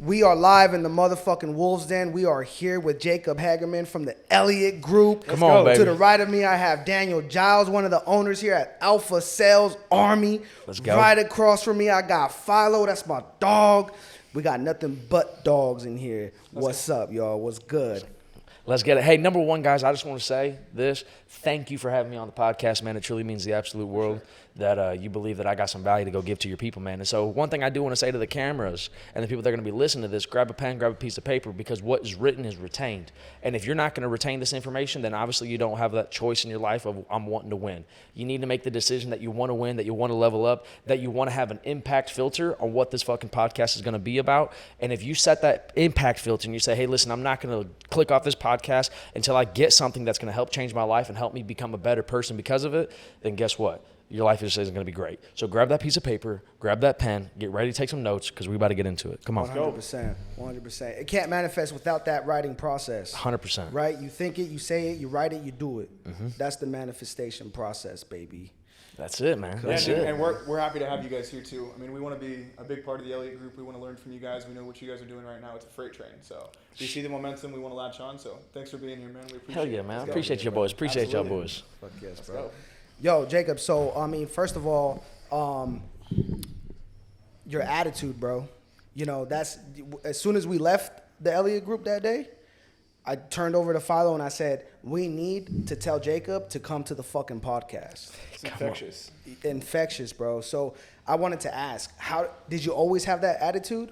We are live in the motherfucking Wolves Den. We are here with Jacob Hagerman from the Elliott Group. Come on, baby. To the right of me, I have Daniel Giles, one of the owners here at Alpha Sales Army. Let's go. Right across from me, I got Philo. That's my dog. We got nothing but dogs in here. What's up, y'all? What's good? Let's get it. Hey, number one, guys, I just want to say this. Thank you for having me on the podcast, man. It truly means the absolute world that you believe that I got some value to go give to your people, man. And so one thing I do want to say to the cameras and the people that are going to be listening to this, grab a pen, grab a piece of paper, because what is written is retained. And if you're not going to retain this information, then obviously you don't have that choice in your life of I'm wanting to win. You need to make the decision that you want to win, that you want to level up, that you want to have an impact filter on what this fucking podcast is going to be about. And if you set that impact filter and you say, hey, listen, I'm not going to click off this podcast until I get something that's going to help change my life and help me become a better person because of it, then guess what? Your life just isn't going to be great. So grab that piece of paper, grab that pen, get ready to take some notes because we're about to get into it. Come on. 100%. 100%. It can't manifest without that writing process. 100%. Right? You think it, you say it, you write it, you do it. Mm-hmm. That's the manifestation process, baby. That's it, man. That's it. it. And we're happy to have you guys here, too. I mean, we want to be a big part of the Elliott Group. We want to learn from you guys. We know what you guys are doing right now. It's a freight train. So we see the momentum. We want to latch on. So thanks for being here, man. We appreciate it. Hell yeah, man. I appreciate you boys. Appreciate y'all boys. Fuck yes, bro. Yo, Jacob, so, I mean, first of all, your attitude, bro. You know, that's, as soon as we left the Elliott Group that day, I turned over to Philo and I said, we need to tell Jacob to come to the fucking podcast. It's infectious. Infectious, bro. So I wanted to ask, how did you always have that attitude?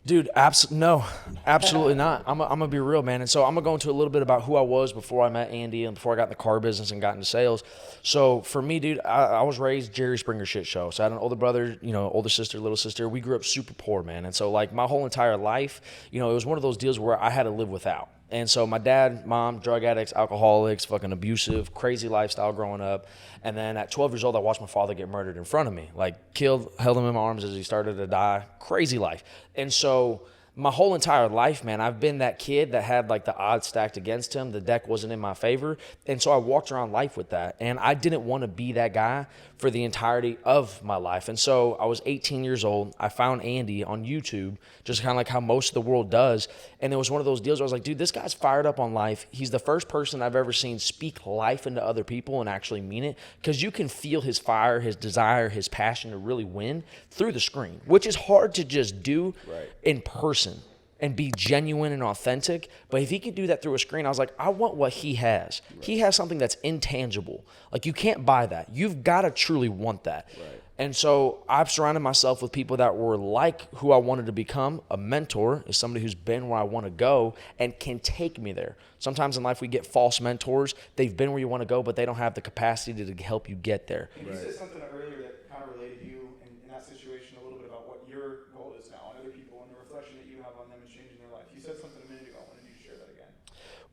Dude, no, absolutely not. I'm going to be real, man. And so I'm going to go into a little bit about who I was before I met Andy and before I got in the car business and got into sales. So for me, dude, I was raised Jerry Springer shit show. So I had an older brother, older sister, little sister. We grew up super poor, man. And so like my whole entire life, it was one of those deals where I had to live without. And so my dad, mom, drug addicts, alcoholics, fucking abusive, crazy lifestyle growing up. And then at 12 years old, I watched my father get murdered in front of me. Like killed, held him in my arms as he started to die. Crazy life. And so my whole entire life, man, I've been that kid that had like the odds stacked against him. The deck wasn't in my favor. And so I walked around life with that. And I didn't want to be that guy for the entirety of my life. And so I was 18 years old. I found Andy on YouTube, just kind of like how most of the world does. And it was one of those deals where I was like, dude, this guy's fired up on life. He's the first person I've ever seen speak life into other people and actually mean it. Because you can feel his fire, his desire, his passion to really win through the screen, which is hard to just do in person and be genuine and authentic. But if he could do that through a screen, I was like, I want what he has. Right. He has something that's intangible. Like you can't buy that. You've got to truly want that. Right. And so I've surrounded myself with people that were like who I wanted to become. A mentor is somebody who's been where I want to go and can take me there. Sometimes in life we get false mentors. They've been where you want to go, but they don't have the capacity to help you get there. And you said something earlier that kind of related to you in that situation a little bit about what your goal is now and other people and the reflection that you have on them and changing their life. You said something a minute ago. I wanted you to share that again.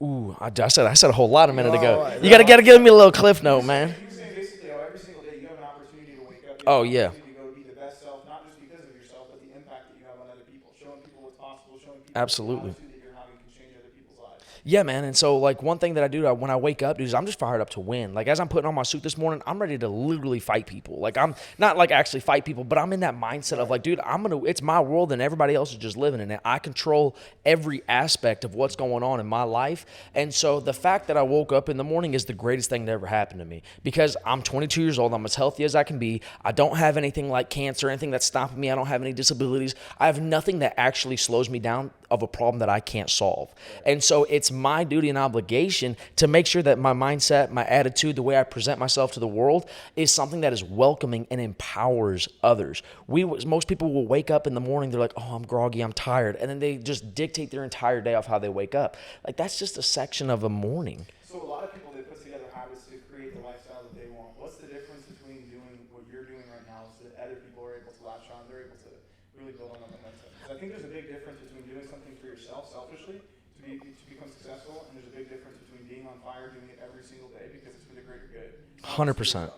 Ooh, I said a whole lot a minute ago. You got to give me a little cliff note, man. You're saying basically every single day you have an opportunity to wake up. Oh, yeah. To go be the best self, not just because of yourself, but the impact that you have on other people, showing people what's possible, showing people absolutely the attitude that you're having can change other people's lives. Yeah, man. And so, like, one thing that I do when I wake up, dude, is I'm just fired up to win. Like, as I'm putting on my suit this morning, I'm ready to literally fight people. Like, I'm not, like, actually fight people, but I'm in that mindset of, like, dude, it's my world and everybody else is just living in it. I control every aspect of what's going on in my life. And so, the fact that I woke up in the morning is the greatest thing that ever happened to me because I'm 22 years old. I'm as healthy as I can be. I don't have anything like cancer, anything that's stopping me. I don't have any disabilities. I have nothing that actually slows me down of a problem that I can't solve. And so it's my duty and obligation to make sure that my mindset, my attitude, the way I present myself to the world is something that is welcoming and empowers others. Most people will wake up in the morning, they're like, oh, I'm groggy, I'm tired. And then they just dictate their entire day off how they wake up. Like that's just a section of a morning. So a lot of people, they put together habits to create the lifestyle that they want. What's the difference between doing what you're doing right now so that other people are able to latch on, they're able to really build on the momentum? Because I think there's a big difference between doing something for yourself selfishly to become successful, and there's a big difference between being on fire, doing it every single day because it's for the greater good. 100%.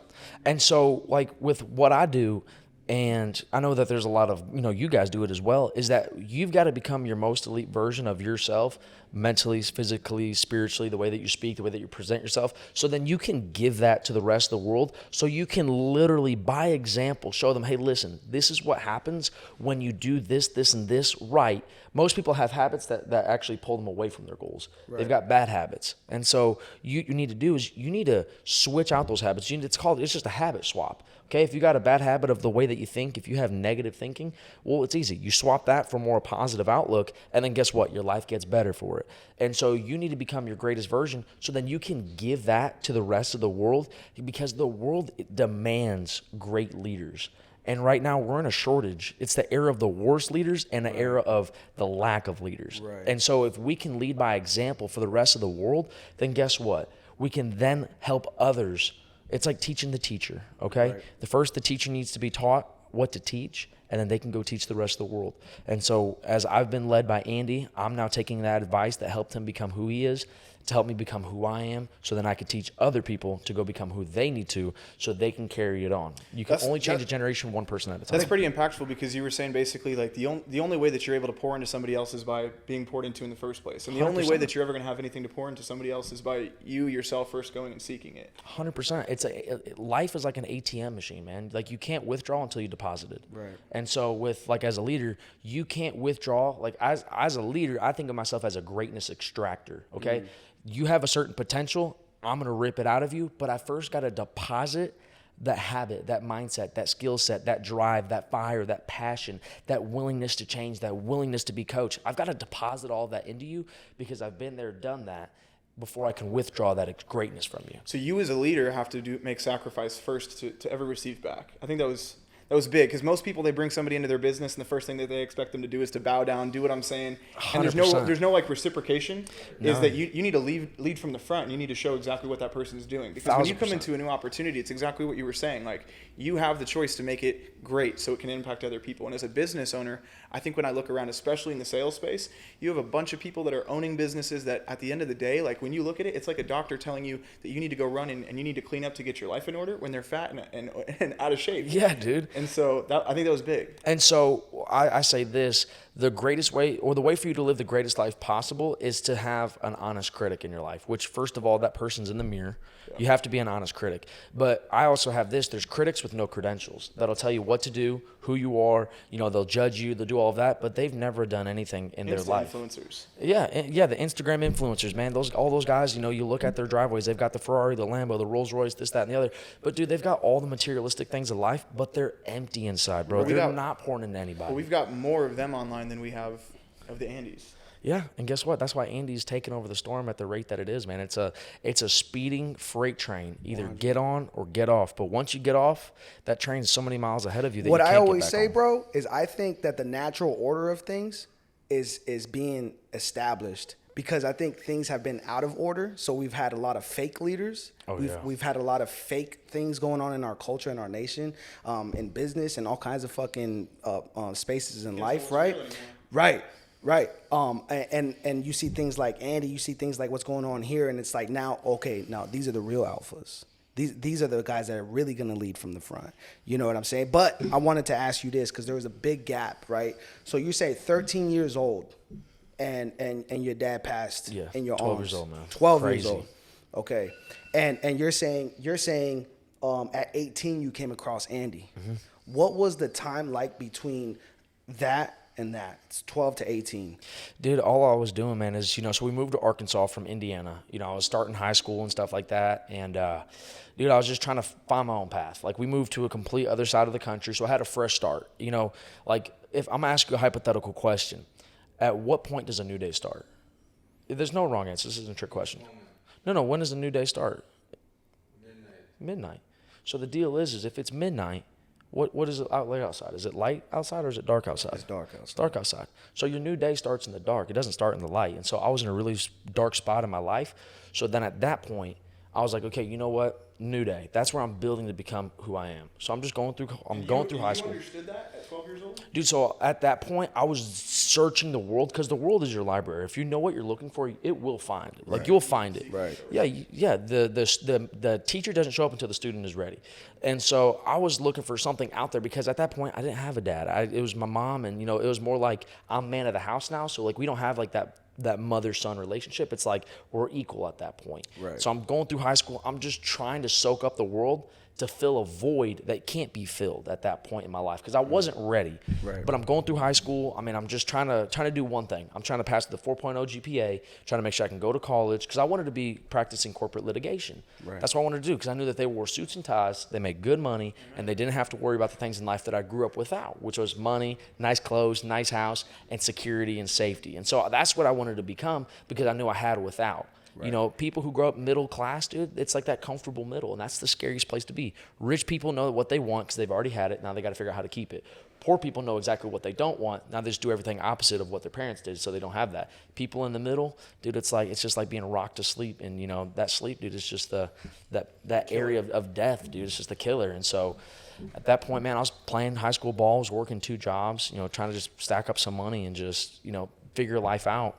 And so, like, with what I do, and I know that there's a lot of, you guys do it as well, is that you've got to become your most elite version of yourself, mentally, physically, spiritually, the way that you speak, the way that you present yourself, so then you can give that to the rest of the world, so you can literally, by example, show them, hey, listen, this is what happens when you do this, this, and this right. Most people have habits that actually pull them away from their goals. Right. They've got bad habits. And so you need to do is you need to switch out those habits. It's just a habit swap. Okay, if you got a bad habit of the way that you think, if you have negative thinking, well, it's easy. You swap that for more positive outlook, and then guess what? Your life gets better for it. And so you need to become your greatest version, so then you can give that to the rest of the world, because the world demands great leaders. And right now we're in a shortage. It's the era of the worst leaders and the era of the lack of leaders. Right. And so if we can lead by example for the rest of the world, then guess what? We can then help others. It's like teaching the teacher, okay? Right. The teacher needs to be taught what to teach, and then they can go teach the rest of the world. And so as I've been led by Andy, I'm now taking that advice that helped him become who he is to help me become who I am, so then I can teach other people to go become who they need to, so they can carry it on. You can only change a generation one person at a time. That's pretty impactful, because you were saying basically like the only way that you're able to pour into somebody else is by being poured into in the first place. And the 100%. Only way that you're ever going to have anything to pour into somebody else is by you yourself first going and seeking it. 100%. Life is like an ATM machine, man. Like you can't withdraw until you deposit it. Right. And so as a leader, you can't withdraw. Like as a leader, I think of myself as a greatness extractor, okay? Mm. You have a certain potential, I'm going to rip it out of you, but I first got to deposit that habit, that mindset, that skill set, that drive, that fire, that passion, that willingness to change, that willingness to be coached. I've got to deposit all that into you, because I've been there, done that, before I can withdraw that greatness from you. So you as a leader have to make sacrifice first to ever receive back. I think that was big, because most people, they bring somebody into their business and the first thing that they expect them to do is to bow down, do what I'm saying. 100%. And there's no like reciprocation. No. Is that you need to lead from the front, and you need to show exactly what that person is doing. Because 1000%. When you come into a new opportunity, it's exactly what you were saying. Like, you have the choice to make it great so it can impact other people. And as a business owner, I think when I look around, especially in the sales space, you have a bunch of people that are owning businesses that at the end of the day, like when you look at it, it's like a doctor telling you that you need to go run and you need to clean up to get your life in order when they're fat and out of shape. Yeah, dude. And so I think that was big. And so I say this, the greatest way, or the way for you to live the greatest life possible, is to have an honest critic in your life, which first of all, that person's in the mirror. Yeah. You have to be an honest critic. But I also have this, there's critics with no credentials that'll tell you what to do, who you are, they'll judge you, they'll do all of that, but they've never done anything in their life. Influencers. Yeah, the Instagram influencers, man. All those guys, you look at their driveways, they've got the Ferrari, the Lambo, the Rolls Royce, this, that, and the other. But dude, they've got all the materialistic things of life, but they're empty inside, bro. They're not pouring into anybody. Well, we've got more of them online than we have of the Andys. Yeah, and guess what? That's why Andy's taking over the storm at the rate that it is, man. It's a speeding freight train. Either get on or get off. But once you get off, that train's so many miles ahead of you that what you can't I always get back say, on. bro, is I think that the natural order of things is being established, because I think things have been out of order. So we've had a lot of fake leaders. We've had a lot of fake things going on in our culture, in our nation, in business, and all kinds of fucking spaces in life, right? Right. And you see things like Andy, you see things like what's going on here, and it's like now these are the real alphas. These are the guys that are really going to lead from the front. You know what I'm saying? But I wanted to ask you this, because there was a big gap, right? So you say 13 years old, and your dad passed in your 12 arms. years old, man. 12 Crazy. years old. Okay. And you're saying at 18 you came across Andy. Mm-hmm. What was the time like between that and that? It's 12 to 18. Dude, all I was doing, man, is, so we moved to Arkansas from Indiana. I was starting high school and stuff like that. And, dude, I was just trying to find my own path. Like, we moved to a complete other side of the country, so I had a fresh start. Like, if I'm going to ask you a hypothetical question, at what point does a new day start? There's no wrong answer. This isn't a trick question. No, when does a new day start? Midnight. So the deal is if it's midnight, what is it like outside? Is it light outside or is it dark outside? It's dark outside. It's dark outside. So your new day starts in the dark. It doesn't start in the light. And so I was in a really dark spot in my life. So then at that point, I was like, okay, you know what? New day. That's where I'm building to become who I am. So I'm just going through high school. You understood that at 12 years old? Dude, so at that point, I was searching the world, because the world is your library. If you know what you're looking for, it will find it. Like, you'll find it. Right. Yeah. The teacher doesn't show up until the student is ready. And so I was looking for something out there, because at that point I didn't have a dad. It was my mom, and, you know, it was more like I'm man of the house now. So, like, we don't have like that mother-son relationship. It's like we're equal at that point. Right. So I'm going through high school. I'm just trying to soak up the world to fill a void that can't be filled at that point in my life, because I wasn't ready. Right. But I'm going through high school. I mean, I'm just trying to do one thing. I'm trying to pass the 4.0 GPA, trying to make sure I can go to college, because I wanted to be practicing corporate litigation. Right. That's what I wanted to do, because I knew that they wore suits and ties, they made good money, and they didn't have to worry about the things in life that I grew up without, which was money, nice clothes, nice house, and security and safety. And so that's what I wanted to become, because I knew I had without. Right. You know, people who grow up middle class, dude, it's like that comfortable middle, and that's the scariest place to be. Rich people know what they want because they've already had it. Now they got to figure out how to keep it. Poor people know exactly what they don't want. Now they just do everything opposite of what their parents did, so they don't have that. People in the middle, dude, it's just like being rocked to sleep, and, you know, that sleep, dude, is just that area of death, dude. It's just the killer. And so at that point, man, I was playing high school ball, was working 2 jobs, you know, trying to just stack up some money and just, you know, figure life out.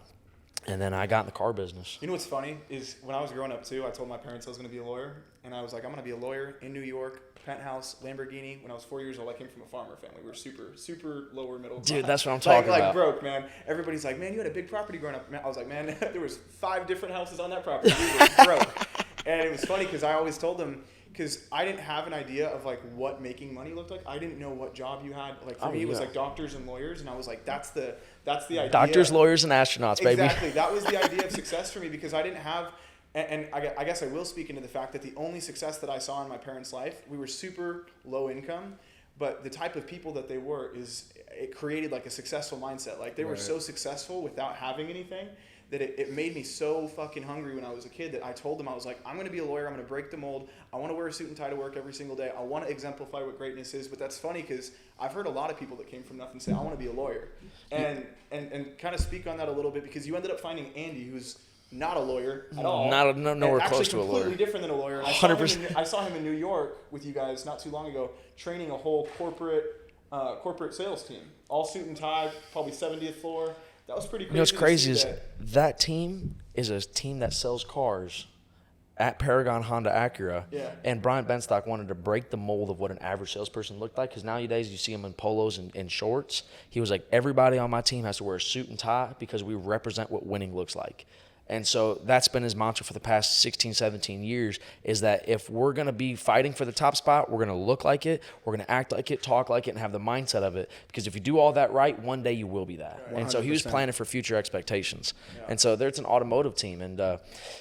And then I got in the car business. You know what's funny is when I was growing up too, I told my parents I was going to be a lawyer, and I was like, I'm going to be a lawyer in New York, penthouse, Lamborghini. When I was 4 years old, I came from a farmer family. We were super lower middle class. Dude, that's what I'm talking about. Like broke, man. Everybody's like, man, you had a big property growing up. I was like, man, there was 5 different houses on that property. We were broke. And it was funny because I always told them, because I didn't have an idea of like what making money looked like. I didn't know what job you had. Like for me, it was like doctors and lawyers, and I was like, that's the idea. Doctors, lawyers, and astronauts, baby. Exactly. That was the idea of success for me, because I didn't have, and I guess I will speak into the fact that the only success that I saw in my parents' life, we were super low income, but the type of people that they were it created like a successful mindset. Like they were so successful without having anything, that it made me so fucking hungry when I was a kid that I told them, I was like, I'm going to be a lawyer. I'm going to break the mold. I want to wear a suit and tie to work every single day. I want to exemplify what greatness is. But that's funny because I've heard a lot of people that came from nothing say, I want to be a lawyer. And kind of speak on that a little bit, because you ended up finding Andy, who's not a lawyer at all. Nowhere close to a lawyer. Actually completely different than a lawyer. 100%. I saw him in New York with you guys not too long ago, training a whole corporate sales team. All suit and tie, probably 70th floor. That was pretty crazy. You know what's crazy is that team is a team that sells cars at Paragon Honda Acura. Yeah. And Brian Benstock wanted to break the mold of what an average salesperson looked like, because nowadays you see them in polos and shorts. He was like, everybody on my team has to wear a suit and tie because we represent what winning looks like. And so that's been his mantra for the past 16, 17 years, is that if we're going to be fighting for the top spot, we're going to look like it, we're going to act like it, talk like it, and have the mindset of it. Because if you do all that right, one day you will be that. Right. And so he was planning for future expectations. Yeah. And so there's an automotive team. And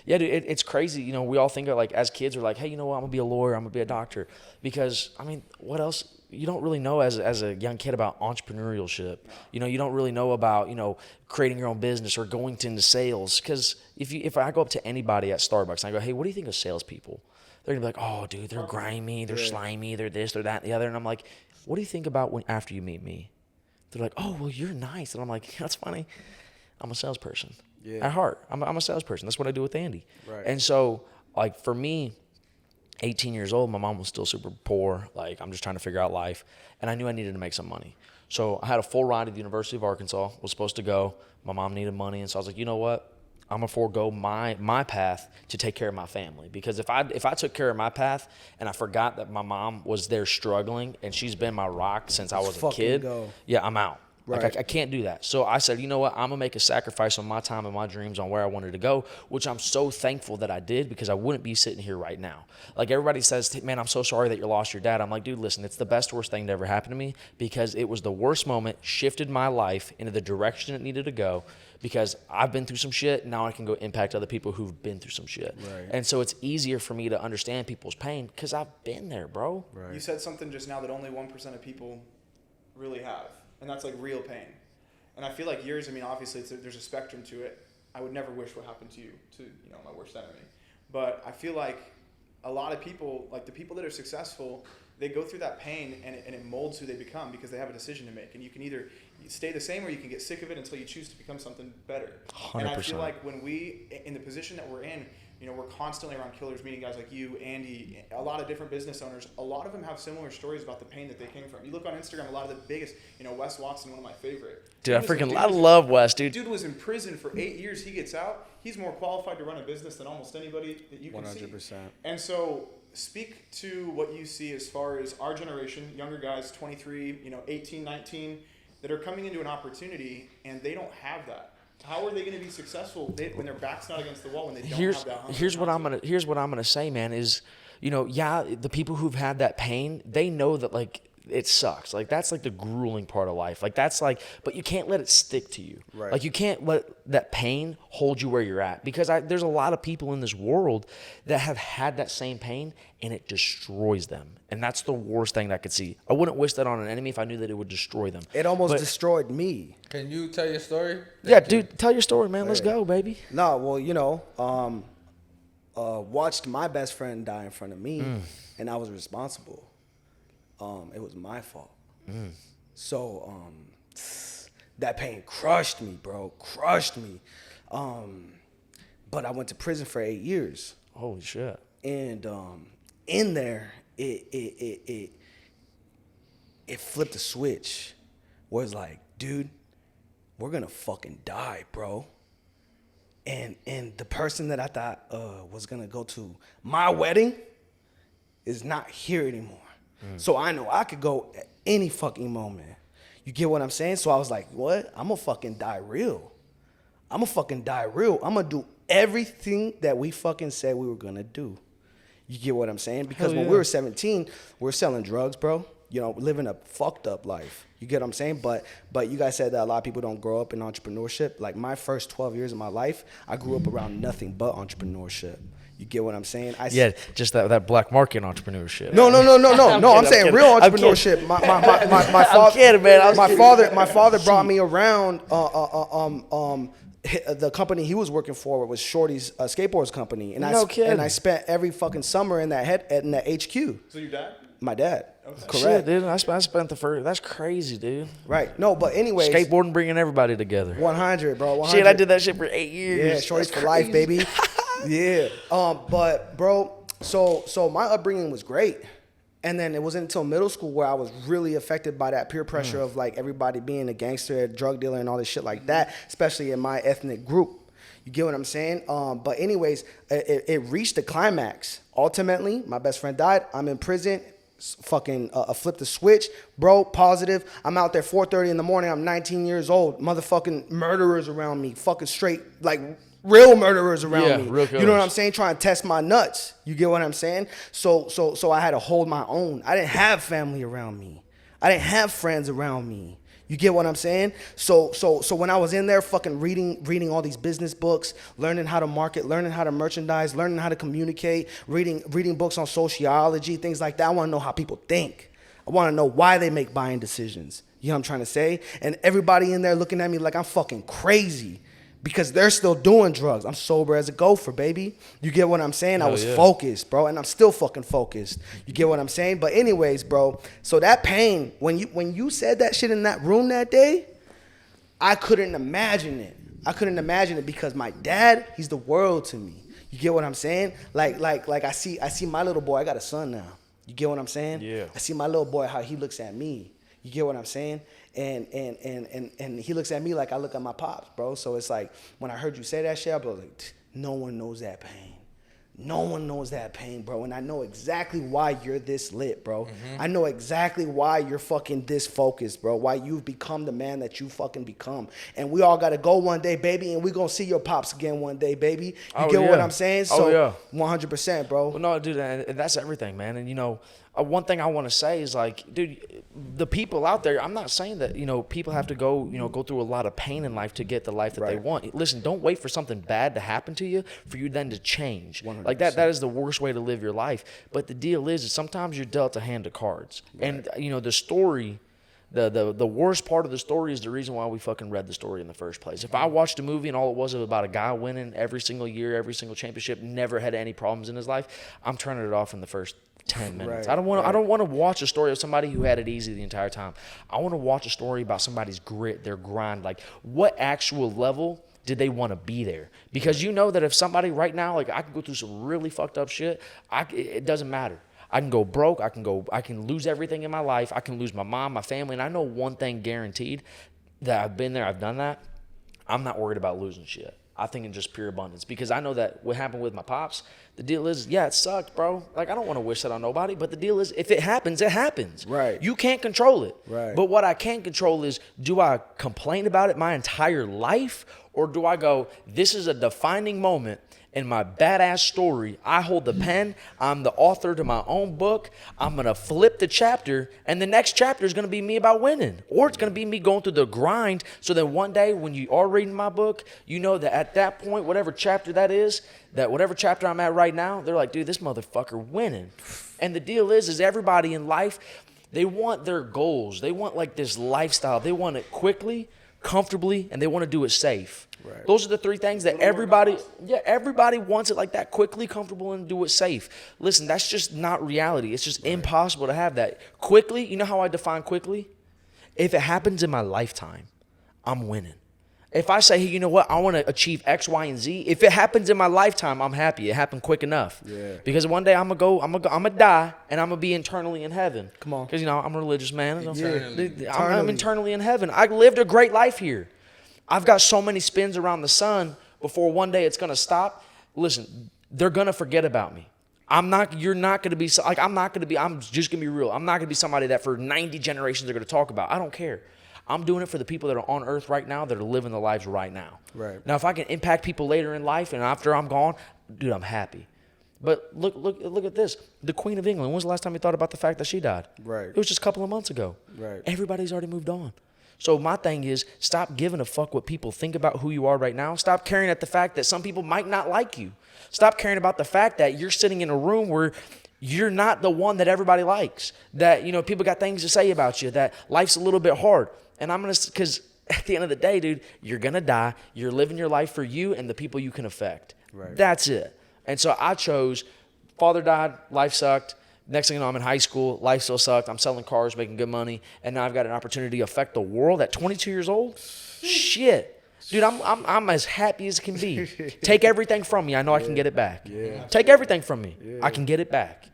yeah, dude, it's crazy. You know, we all think of, like, as kids, we're like, hey, you know what, I'm going to be a lawyer, I'm going to be a doctor. Because, I mean, what else? You don't really know as a young kid about entrepreneurship. You know, you don't really know about, you know, creating your own business or going into sales. Because if I go up to anybody at Starbucks and I go, hey, what do you think of salespeople? They're going to be like, oh, dude, they're grimy, they're slimy, they're this, they're that, and the other. And I'm like, what do you think about after you meet me? They're like, oh, well, you're nice. And I'm like, that's funny. I'm a salesperson. Yeah. At heart, I'm a salesperson. That's what I do with Andy. Right. And so, like, for me, 18 years old, my mom was still super poor. Like, I'm just trying to figure out life. And I knew I needed to make some money. So I had a full ride to the University of Arkansas, was supposed to go. My mom needed money. And so I was like, you know what? I'm going to forego my path to take care of my family. Because if I took care of my path and I forgot that my mom was there struggling and she's been my rock since I was a kid, yeah, I'm out. Right. Like, I can't do that. So I said, you know what? I'm going to make a sacrifice on my time and my dreams on where I wanted to go, which I'm so thankful that I did, because I wouldn't be sitting here right now. Like, everybody says, man, I'm so sorry that you lost your dad. I'm like, dude, listen, it's the best, worst thing to ever happen to me, because it was the worst moment, shifted my life into the direction it needed to go, because I've been through some shit. Now I can go impact other people who've been through some shit. Right. And so it's easier for me to understand people's pain because I've been there, bro. Right. You said something just now that only 1% of people really have. And that's like real pain. And I feel like yours, I mean, obviously there's a spectrum to it. I would never wish what happened to you, to, you know, my worst enemy. But I feel like a lot of people, like the people that are successful, they go through that pain and it molds who they become, because they have a decision to make. And you can either stay the same, or you can get sick of it until you choose to become something better. 100%. And I feel like when we, in the position that we're in, you know, we're constantly around killers, meeting guys like you, Andy, a lot of different business owners. A lot of them have similar stories about the pain that they came from. You look on Instagram, a lot of the biggest, you know, Wes Watson, one of my favorite. Dude, I love Wes, dude. Dude was in prison for 8 years. He gets out. He's more qualified to run a business than almost anybody that you can 100%. see. And so speak to what you see as far as our generation, younger guys, 23, you know, 18, 19, that are coming into an opportunity and they don't have that. How are they going to be successful when their back's not against the wall, when they don't have that hunger? Here's what I'm gonna say, man, is, you know, yeah, the people who've had that pain, they know that, like, it sucks. Like, that's like the grueling part of life. Like, that's like, but you can't let it stick to you. Right. Like, you can't let that pain hold you where you're at, because there's a lot of people in this world that have had that same pain and it destroys them. And that's the worst thing that I could see. I wouldn't wish that on an enemy if I knew that it would destroy them. It almost destroyed me. Can you tell your story? Yeah, dude, tell your story, man. Let's go, baby. No, well, you know, watched my best friend die in front of me, and I was responsible. It was my fault. So that pain crushed me, bro. Crushed me. But I went to prison for 8 years. Holy shit. And in there, it flipped a switch where it's like, dude, we're gonna fucking die, bro. And the person that I thought was gonna go to my wedding is not here anymore. So I know I could go at any fucking moment. You get what I'm saying? So I was like, what? I'm gonna fucking die real. I'm gonna do everything that we fucking said we were gonna do. You get what I'm saying? Because when we were 17, we were selling drugs, bro. You know, living a fucked up life. You get what I'm saying? But you guys said that a lot of people don't grow up in entrepreneurship. Like, my first 12 years of my life, I grew up around nothing but entrepreneurship. You get what I'm saying? Just that black market entrepreneurship. No. I'm saying real entrepreneurship. My father, I'm kidding, man. My father brought me around. The company he was working for was Shorty's skateboards company, and I spent every fucking summer in that HQ. So your dad? My dad. Okay. Correct. Shit, dude. I spent the first. That's crazy, dude. Right. No, but anyways. Skateboarding, bringing everybody together. 100, bro. 100. Shit, I did that shit for 8 years. Yeah, Shorty's for life, baby. Yeah. But bro, so my upbringing was great. And then it wasn't until middle school where I was really affected by that peer pressure of, like, everybody being a gangster, a drug dealer, and all this shit like that, especially in my ethnic group. You get what I'm saying? But anyways, it reached the climax. Ultimately, my best friend died. I'm in prison. Fucking flipped the switch, bro. Positive. I'm out there 4:30 in the morning. I'm 19 years old. Motherfucking murderers around me. Fucking straight, like, real murderers around me. Real killers. You know what I'm saying? Trying to test my nuts. You get what I'm saying? So I had to hold my own. I didn't have family around me. I didn't have friends around me. You get what I'm saying? So when I was in there fucking reading all these business books, learning how to market, learning how to merchandise, learning how to communicate, reading books on sociology, things like that. I want to know how people think. I want to know why they make buying decisions. You know what I'm trying to say? And everybody in there looking at me like I'm fucking crazy because they're still doing drugs. I'm sober as a gopher, baby. You get what I'm saying? I was focused, bro, and I'm still fucking focused. You get what I'm saying? But anyways, bro, so that pain, when you said that shit in that room that day, I couldn't imagine it. I couldn't imagine it because my dad, he's the world to me. You get what I'm saying? Like I see my little boy. I got a son now. You get what I'm saying? Yeah. I see my little boy, how he looks at me. You get what I'm saying? And he looks at me like I look at my pops, bro. So it's like, when I heard you say that shit, I was like, no one knows that pain. No one knows that pain, bro. And I know exactly why you're this lit, bro. Mm-hmm. I know exactly why you're fucking this focused, bro. Why you've become the man that you fucking become. And we all got to go one day, baby, and we going to see your pops again one day, baby. You get what I'm saying? So 100%, bro. Well, no, dude, and that's everything, man. And, you know, one thing I want to say is, like, dude, the people out there, I'm not saying that, you know, people have to go through a lot of pain in life to get the life that they want. Listen, don't wait for something bad to happen to you for you then to change. 100%. Like, that is the worst way to live your life. But the deal is sometimes you're dealt a hand of cards. Right. And, you know, the story, the worst part of the story is the reason why we fucking read the story in the first place. If I watched a movie and all it was about a guy winning every single year, every single championship, never had any problems in his life, I'm turning it off in the first 10 minutes. Right, I don't want right. to watch a story of somebody who had it easy the entire time. I want to watch a story about somebody's grit, their grind, like what actual level did they want to be there? Because you know that if somebody right now, like I can go through some really fucked up shit, it doesn't matter. I can go broke, I can lose everything in my life, I can lose my mom, my family, and I know one thing guaranteed, that I've been there, I've done that. I'm not worried about losing shit. I think in just pure abundance, because I know that what happened with my pops, the deal is, yeah, it sucked, bro. Like, I don't want to wish that on nobody, but the deal is, if it happens, it happens. Right. You can't control it. Right. But what I can control is, do I complain about it my entire life, or do I go, this is a defining moment in my badass story. I hold the pen. I'm the author to my own book. I'm going to flip the chapter, and the next chapter is going to be me about winning. Or it's going to be me going through the grind, so that one day when you are reading my book, you know that at that point, whatever chapter that is, that whatever chapter I'm at right now, they're like, dude, this motherfucker winning. And the deal is everybody in life, they want their goals. They want like this lifestyle. They want it quickly, comfortably, and they want to do it safe. Right. Those are the three things that everybody wants it like that, quickly, comfortable, and do it safe. Listen, that's just not reality. It's just impossible to have that. Quickly, you know how I define quickly? If it happens in my lifetime, I'm winning. If I say, hey, you know what, I want to achieve X, Y, and Z, if it happens in my lifetime, I'm happy. It happened quick enough. Yeah. Because one day I'm gonna die, and I'm gonna be internally in heaven. Come on. Because I'm a religious man. Eternally. I'm internally in heaven. I lived a great life here. I've got so many spins around the sun before one day it's gonna stop. Listen, they're gonna forget about me. You're not gonna be like, I'm just gonna be real. I'm not gonna be somebody that for 90 generations they're gonna talk about. I don't care. I'm doing it for the people that are on earth right now, that are living their lives right now. Right. Now, if I can impact people later in life and after I'm gone, dude, I'm happy. But look at this. The Queen of England, when was the last time you thought about the fact that she died? Right. It was just a couple of months ago. Right. Everybody's already moved on. So my thing is, stop giving a fuck what people think about who you are right now. Stop caring at the fact that some people might not like you. Stop caring about the fact that you're sitting in a room where you're not the one that everybody likes. That, people got things to say about you, that life's a little bit hard. And because at the end of the day, dude, you're going to die. You're living your life for you and the people you can affect. Right. That's it. And so I chose, father died, life sucked. Next thing you know, I'm in high school, life still sucked. I'm selling cars, making good money. And now I've got an opportunity to affect the world at 22 years old. Shit. Dude, I'm as happy as can be. Take everything from me. I know I can get it back. Yeah. Take everything from me. Yeah. I can get it back.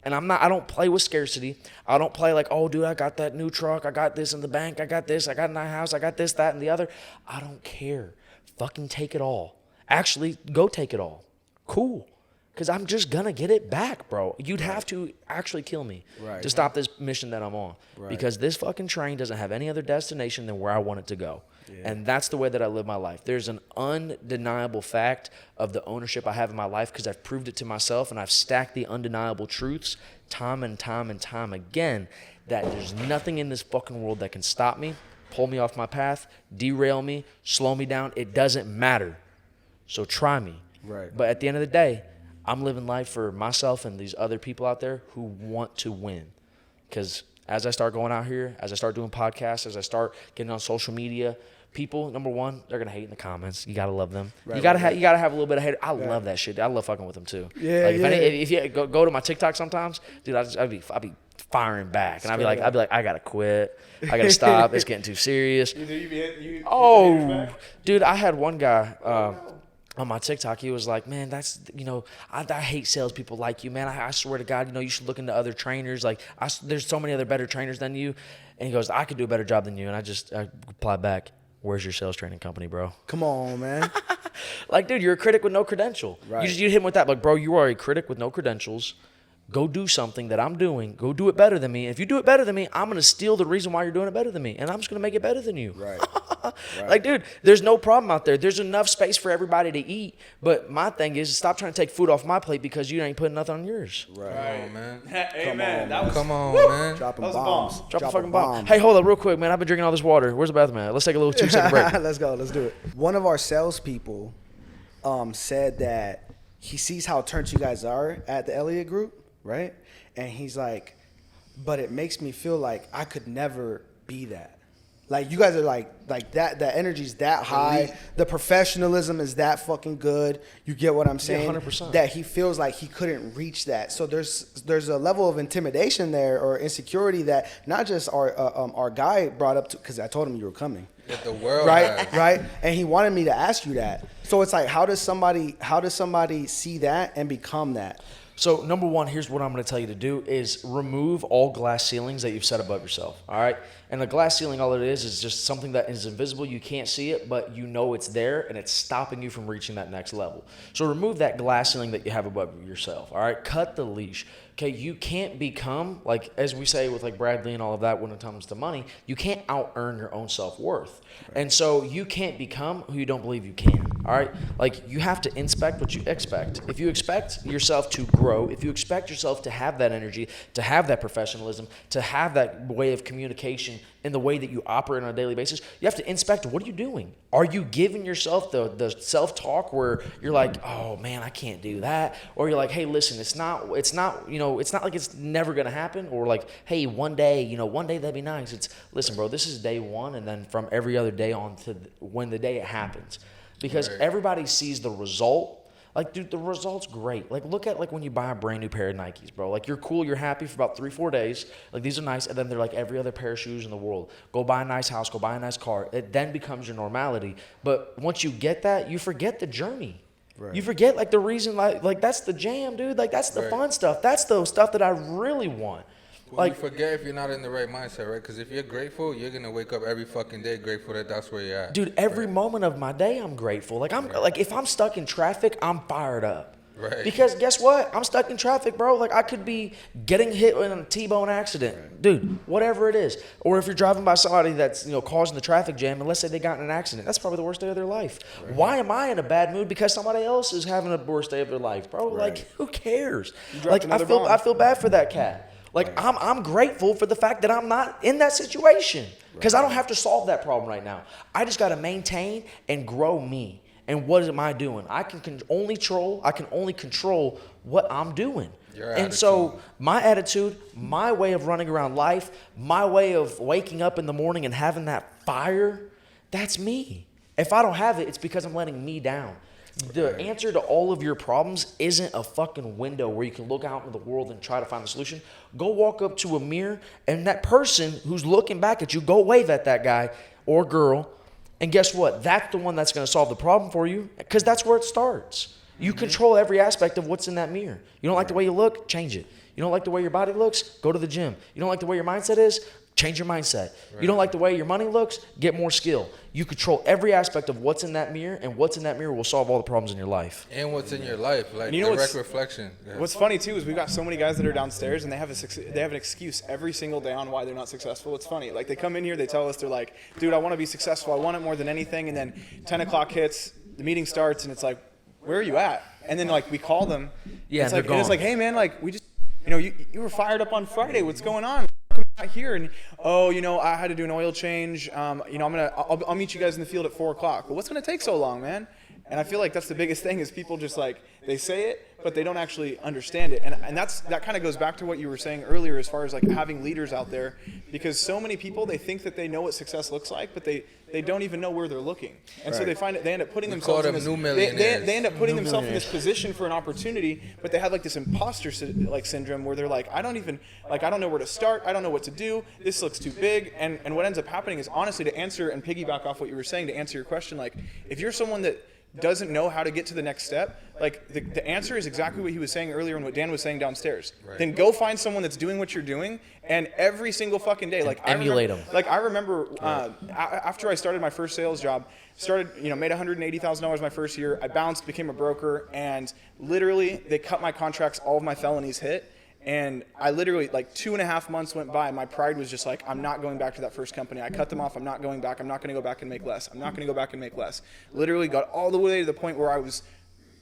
And I don't play with scarcity. I don't play like, oh, dude, I got that new truck. I got this in the bank. I got this. I got a nice house. I got this, that, and the other. I don't care. Fucking take it all. Actually, go take it all. Cool. Because I'm just going to get it back, bro. You'd have to actually kill me to stop this mission that I'm on. Right. Because this fucking train doesn't have any other destination than where I want it to go. Yeah. And that's the way that I live my life. There's an undeniable fact of the ownership I have in my life, because I've proved it to myself, and I've stacked the undeniable truths time and time and time again, that there's nothing in this fucking world that can stop me, pull me off my path, derail me, slow me down. It doesn't matter. So try me. Right. But at the end of the day, I'm living life for myself and these other people out there who want to win. Because as I start going out here, as I start doing podcasts, as I start getting on social media, people, number one, they're gonna hate in the comments. You gotta love them. Right, you gotta right. you gotta have a little bit of hate. I love that shit. I love fucking with them too. Yeah, like yeah. if you go to my TikTok sometimes, dude, I'd be firing back, and I'd be like, I gotta quit. I gotta stop. It's getting too serious. Dude, I had one guy. On my TikTok, he was like, man, that's, I hate salespeople like you, man. I swear to God, you should look into other trainers. Like, there's so many other better trainers than you. And he goes, I could do a better job than you. And I replied back, where's your sales training company, bro? Come on, man. Like, dude, you're a critic with no credential. Right. You hit him with that. Like, bro, you are a critic with no credentials. Go do something that I'm doing. Go do it better than me. And if you do it better than me, I'm going to steal the reason why you're doing it better than me. And I'm just going to make it better than you. Right. Like, dude, there's no problem out there. There's enough space for everybody to eat. But my thing is, stop trying to take food off my plate because you ain't putting nothing on yours. Right. Come on, man. Amen. Come on, man. Dropping That was a bombs. bomb. Drop a fucking bomb. Hey, hold up real quick, man. I've been drinking all this water. Where's the bathroom at? Let's take a little 2-second break. Let's go. Let's do it. One of our salespeople said that he sees how turned you guys are at the Elliott Group, right? And he's like, but it makes me feel like I could never be that. Like, you guys are like that. The energy's that high. Elite. The professionalism is that fucking good. You get what I'm saying? 100%. That he feels like he couldn't reach that. So there's a level of intimidation there, or insecurity, that not just our guy brought up to, because I told him you were coming. That the world Right, has. right, and he wanted me to ask you that. So it's like, how does somebody see that and become that? So number one, here's what I'm going to tell you to do is remove all glass ceilings that you've set above yourself. All right. And a glass ceiling, all it is just something that is invisible. You can't see it, but you know it's there, and it's stopping you from reaching that next level. So remove that glass ceiling that you have above yourself. All right. Cut the leash. Okay. You can't become, like, as we say with like Bradley and all of that when it comes to money, you can't out earn your own self-worth. Right. And so you can't become who you don't believe you can. All right. Like, you have to inspect what you expect. If you expect yourself to grow, if you expect yourself to have that energy, to have that professionalism, to have that way of communication in the way that you operate on a daily basis, you have to inspect, what are you doing? Are you giving yourself the self-talk where you're like, oh man, I can't do that? Or you're like, hey, listen, it's not like it's never going to happen. Or like, hey, one day that'd be nice. It's, listen, bro, this is day one. And then from every other day on to when the day it happens. Because everybody sees the result. Like, dude, the result's great. Like, look at, like, when you buy a brand new pair of Nikes, bro. Like, you're cool, you're happy for about 3-4 days. Like, these are nice, and then they're like every other pair of shoes in the world. Go buy a nice house, go buy a nice car. It then becomes your normality. But once you get that, you forget the journey. Right. You forget, like, the reason, like that's the jam, dude. Like, that's the fun stuff. That's the stuff that I really want. Well, like, you forget if you're not in the right mindset, right? Because if you're grateful, you're gonna wake up every fucking day grateful that that's where you're at. Dude, every moment of my day, I'm grateful. Like, like, if I'm stuck in traffic, I'm fired up. Right. Because guess what? I'm stuck in traffic, bro. Like, I could be getting hit in a T-bone accident, dude. Whatever it is. Or if you're driving by somebody that's causing the traffic jam, and let's say they got in an accident, that's probably the worst day of their life. Right. Why am I in a bad mood? Because somebody else is having a worst day of their life, bro. Right. Like, who cares? Like, I feel bad for that cat. Like, I'm grateful for the fact that I'm not in that situation, because I don't have to solve that problem right now. I just got to maintain and grow me. And what am I doing? I can only control what I'm doing. And so my attitude, my way of running around life, my way of waking up in the morning and having that fire, that's me. If I don't have it, it's because I'm letting me down. The answer to all of your problems isn't a fucking window where you can look out into the world and try to find the solution. Go walk up to a mirror, and that person who's looking back at you, go wave at that guy or girl, and guess what? That's the one that's going to solve the problem for you, because that's where it starts. You control every aspect of what's in that mirror. You don't like the way you look? Change it. You don't like the way your body looks? Go to the gym. You don't like the way your mindset is? Change your mindset. Right. You don't like the way your money looks? Get more skill. You control every aspect of what's in that mirror, and what's in that mirror will solve all the problems in your life. And what's in your life, like direct reflection. Yeah. What's funny too is we've got so many guys that are downstairs, and they have an excuse every single day on why they're not successful. It's funny. Like, they come in here, they tell us, they're like, dude, I want to be successful. I want it more than anything. And then 10 o'clock hits, the meeting starts, and it's like, where are you at? And then, like, we call them. Yeah, it's they're like, gone. And it's like, hey man, like, we just, you were fired up on Friday. What's going on? Here, and I had to do an oil change. I'll meet you guys in the field at 4 o'clock. But what's gonna take so long, man? And I feel like that's the biggest thing, is people just, like, they say it, but they don't actually understand it. And that kind of goes back to what you were saying earlier, as far as, like, having leaders out there, because so many people, they think that they know what success looks like, but they don't even know where they're looking. And so they end up putting themselves in this, they end up putting themselves in this position for an opportunity, but they have, like, this imposter syndrome where they're like, I don't know where to start. I don't know what to do. This looks too big. And what ends up happening is, honestly, to answer and piggyback off what you were saying, to answer your question, like, if you're someone that doesn't know how to get to the next step, like, the answer is exactly what he was saying earlier and what Dan was saying downstairs. Right. Then go find someone that's doing what you're doing, and every single fucking day, like, emulate them. Like, I remember after I started my first sales job, made $180,000 my first year. I bounced, became a broker, and literally they cut my contracts. All of my felonies hit. And I literally, like, 2.5 months went by, and my pride was just like, I'm not going back to that first company. I cut them off. I'm not going back. I'm not going to go back and make less. I'm not going to go back and make less. Literally got all the way to the point where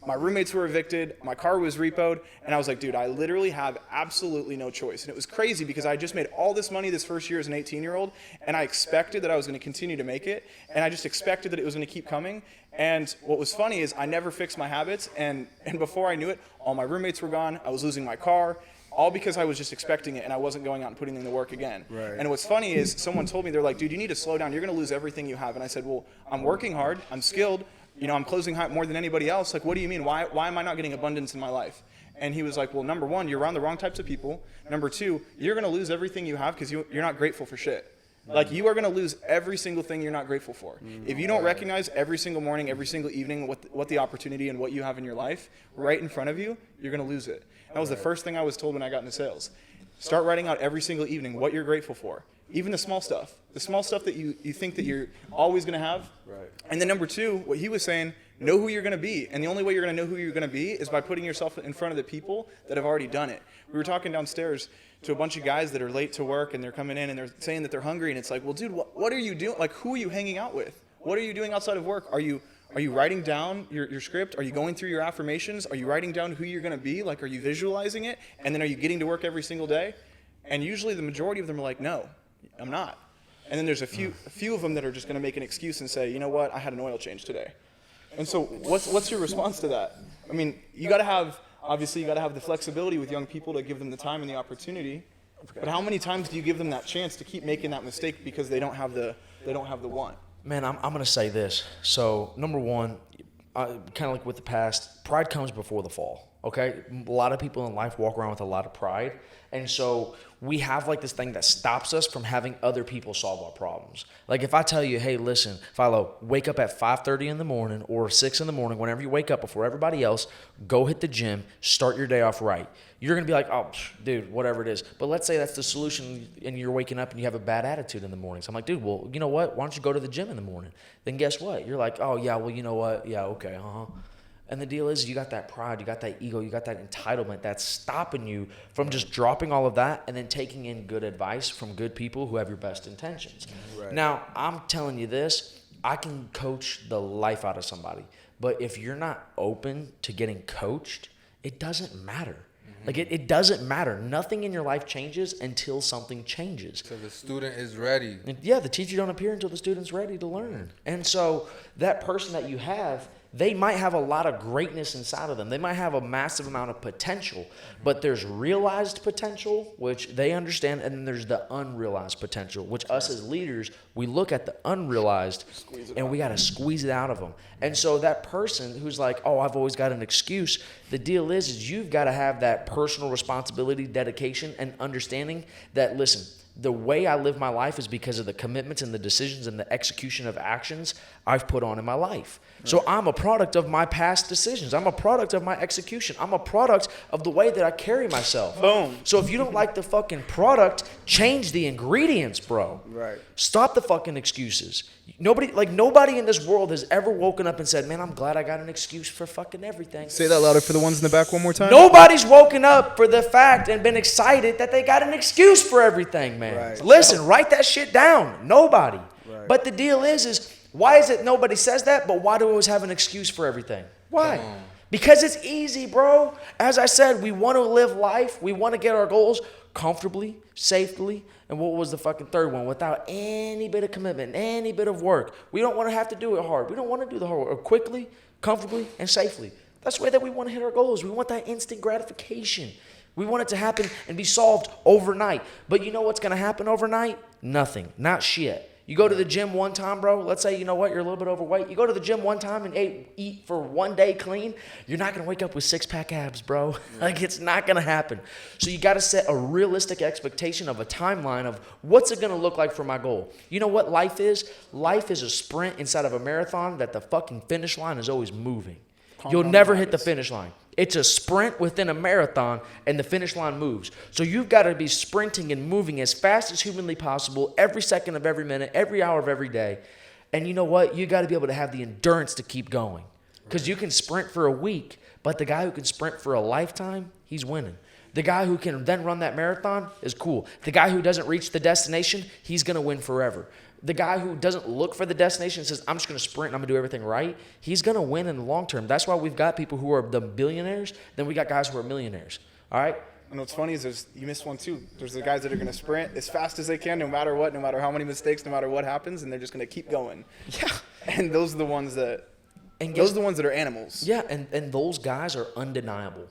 my roommates were evicted, my car was repoed, and I was like, dude, I literally have absolutely no choice. And it was crazy, because I just made all this money this first year as an 18-year-old, and I expected that I was going to continue to make it, and I just expected that it was going to keep coming. And what was funny is I never fixed my habits, and before I knew it, all my roommates were gone. I was losing my car. all because I was just expecting it and I wasn't going out and putting in the work again. Right. And what's funny is someone told me, they're like, dude, you need to slow down. You're going to lose everything you have. And I said, well, I'm working hard. I'm skilled. You know, I'm closing high more than anybody else. Like, what do you mean? Why am I not getting abundance in my life? And he was like, well, number one, you're around the wrong types of people. Number two, you're going to lose everything you have because you're not grateful for shit. Like, you are going to lose every single thing you're not grateful for. If you don't recognize every single morning, every single evening what the opportunity and what you have in your life right in front of you, you're going to lose it. That was the first thing I was told when I got into sales. Start writing out every single evening what you're grateful for. Even the small stuff. The small stuff that you think that you're always going to have. Right. And then number two, what he was saying, know who you're going to be. And the only way you're going to know who you're going to be is by putting yourself in front of the people that have already done it. We were talking downstairs to a bunch of guys that are late to work and they're coming in and they're saying that they're hungry. And it's like, well, dude, what are you doing? Like, who are you hanging out with? What are you doing outside of work? Are you writing down your script? Are you going through your affirmations? Are you writing down who you're going to be? Like, are you visualizing it? And then are you getting to work every single day? And usually the majority of them are like, no, I'm not. And then there's a few of them that are just going to make an excuse and say, you know what, I had an oil change today. And so what's your response to that? I mean, you got to have the flexibility with young people to give them the time and the opportunity. But how many times do you give them that chance to keep making that mistake because they don't have the want? Man, I'm going to say this. So, number one, kind of like with the past, pride comes before the fall, okay? A lot of people in life walk around with a lot of pride. And so we have like this thing that stops us from having other people solve our problems. Like if I tell you, hey, listen, Philo, wake up at 5:30 in the morning or 6 in the morning, whenever you wake up before everybody else, go hit the gym, start your day off right. You're going to be like, oh, dude, whatever it is. But let's say that's the solution and you're waking up and you have a bad attitude in the morning. So I'm like, dude, well, you know what? Why don't you go to the gym in the morning? Then guess what? You're like, oh, yeah, well, you know what? Yeah, okay, uh-huh. And the deal is you got that pride, you got that ego, you got that entitlement that's stopping you from just dropping all of that and then taking in good advice from good people who have your best intentions. Right. Now, I'm telling you this, I can coach the life out of somebody. But if you're not open to getting coached, it doesn't matter. Like it doesn't matter. Nothing in your life changes until something changes. So the student is ready. And yeah, the teacher don't appear until the student's ready to learn. And so that person that you have, they might have a lot of greatness inside of them. They might have a massive amount of potential, but there's realized potential, which they understand, and then there's the unrealized potential, which us as leaders, we look at the unrealized and we got to squeeze it out of them. And so that person who's like, oh, I've always got an excuse, the deal is you've got to have that personal responsibility, dedication, and understanding that, listen, the way I live my life is because of the commitments and the decisions and the execution of actions I've put on in my life. Right. So I'm a product of my past decisions. I'm a product of my execution. I'm a product of the way that I carry myself. Boom. So if you don't like the fucking product, change the ingredients, bro. Right. Stop the fucking excuses. Nobody in this world has ever woken up and said, man, I'm glad I got an excuse for fucking everything. Say that louder for the ones in the back one more time. Nobody's woken up for the fact and been excited that they got an excuse for everything, man. Right. Listen, write that shit down. Nobody. Right. But the deal is why is it nobody says that, but why do we always have an excuse for everything? Why? Because it's easy, bro. As I said, we want to live life. We want to get our goals comfortably, safely, and what was the fucking third one? Without any bit of commitment, any bit of work. We don't want to have to do it hard. We don't want to do the hard work. Quickly, comfortably, and safely. That's the way that we want to hit our goals. We want that instant gratification. We want it to happen and be solved overnight. But you know what's going to happen overnight? Nothing. Not shit. You go to the gym one time, bro. Let's say, you know what, you're a little bit overweight. You go to the gym one time and eat for one day clean. You're not going to wake up with six-pack abs, bro. Like, it's not going to happen. So you got to set a realistic expectation of a timeline of what's it going to look like for my goal. You know what life is? Life is a sprint inside of a marathon that the fucking finish line is always moving. You'll never hit the finish line. It's a sprint within a marathon, and the finish line moves. So you've got to be sprinting and moving as fast as humanly possible every second of every minute, every hour of every day. And you know what? You got to be able to have the endurance to keep going. Because you can sprint for a week, but the guy who can sprint for a lifetime, he's winning. The guy who can then run that marathon is cool. The guy who doesn't reach the destination, he's going to win forever. The guy who doesn't look for the destination and says, I'm just going to sprint and I'm going to do everything right, he's going to win in the long term. That's why we've got people who are the billionaires, then we got guys who are millionaires. All right? And what's funny is you missed one too. There's the guys that are going to sprint as fast as they can, no matter what, no matter how many mistakes, no matter what happens, and they're just going to keep going. Yeah. And those are the ones that are animals. Yeah, and those guys are undeniable.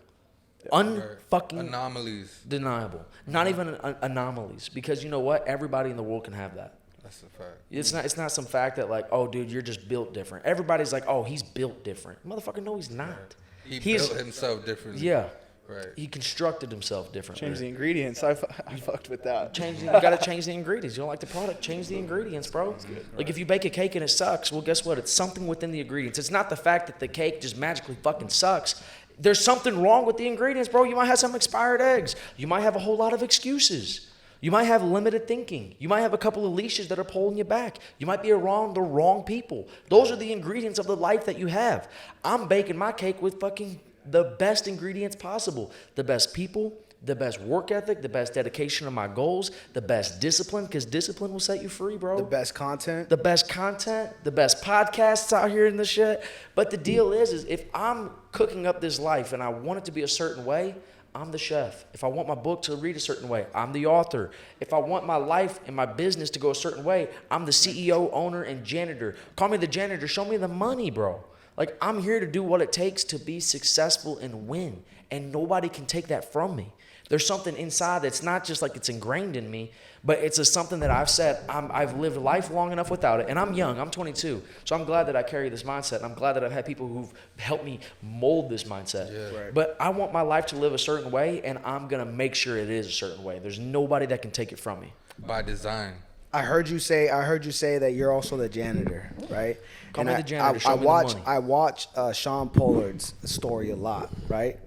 Unfucking anomalies. deniable. Not even anomalies, because you know what? Everybody in the world can have that. That's a fact. It's not some fact that like, oh, dude, you're just built different. Everybody's like, oh, he's built different. Motherfucker, no, he's not. He built himself differently. Yeah. Right. He constructed himself differently. Change the ingredients. I fucked with that. You gotta change the ingredients. You don't like the product, change the ingredients, bro. Like if you bake a cake and it sucks, well, guess what? It's something within the ingredients. It's not the fact that the cake just magically fucking sucks. There's something wrong with the ingredients, bro. You might have some expired eggs. You might have a whole lot of excuses. You might have limited thinking. You might have a couple of leashes that are pulling you back. You might be around the wrong people. Those are the ingredients of the life that you have. I'm baking my cake with fucking the best ingredients possible. The best people, the best work ethic, the best dedication to my goals, the best discipline, because discipline will set you free, bro. The best content. The best podcasts out here in the shit. But the deal is if I'm cooking up this life and I want it to be a certain way, I'm the chef. If I want my book to read a certain way, I'm the author. If I want my life and my business to go a certain way, I'm the CEO, owner, and janitor. Call me the janitor. Show me the money, bro. Like, I'm here to do what it takes to be successful and win. And nobody can take that from me. There's something inside that's not just like it's ingrained in me, but it's something that I've said, I've lived life long enough without it. And I'm young, I'm 22. So I'm glad that I carry this mindset. And I'm glad that I've had people who've helped me mold this mindset. Yeah. Right. But I want my life to live a certain way, and I'm going to make sure it is a certain way. There's nobody that can take it from me. By design. I heard you say that you're also the janitor, right? Call me the janitor. Show me the money. I watch Sean Pollard's story a lot, right?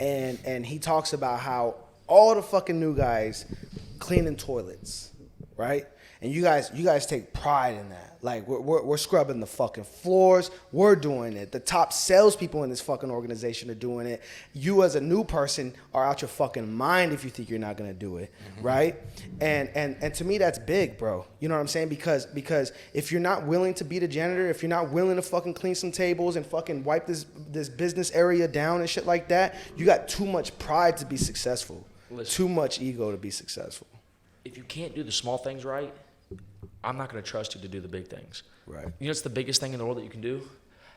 And he talks about how all the fucking new guys cleaning toilets, right? And you guys take pride in that. Like we're scrubbing the fucking floors. We're doing it. The top salespeople in this fucking organization are doing it. You as a new person are out your fucking mind if you think you're not gonna do it, right? And to me that's big, bro. You know what I'm saying? Because if you're not willing to be the janitor, if you're not willing to fucking clean some tables and fucking wipe this business area down and shit like that, you got too much pride to be successful. Listen. Too much ego to be successful. If you can't do the small things right, I'm not going to trust you to do the big things. Right. You know what's the biggest thing in the world that you can do?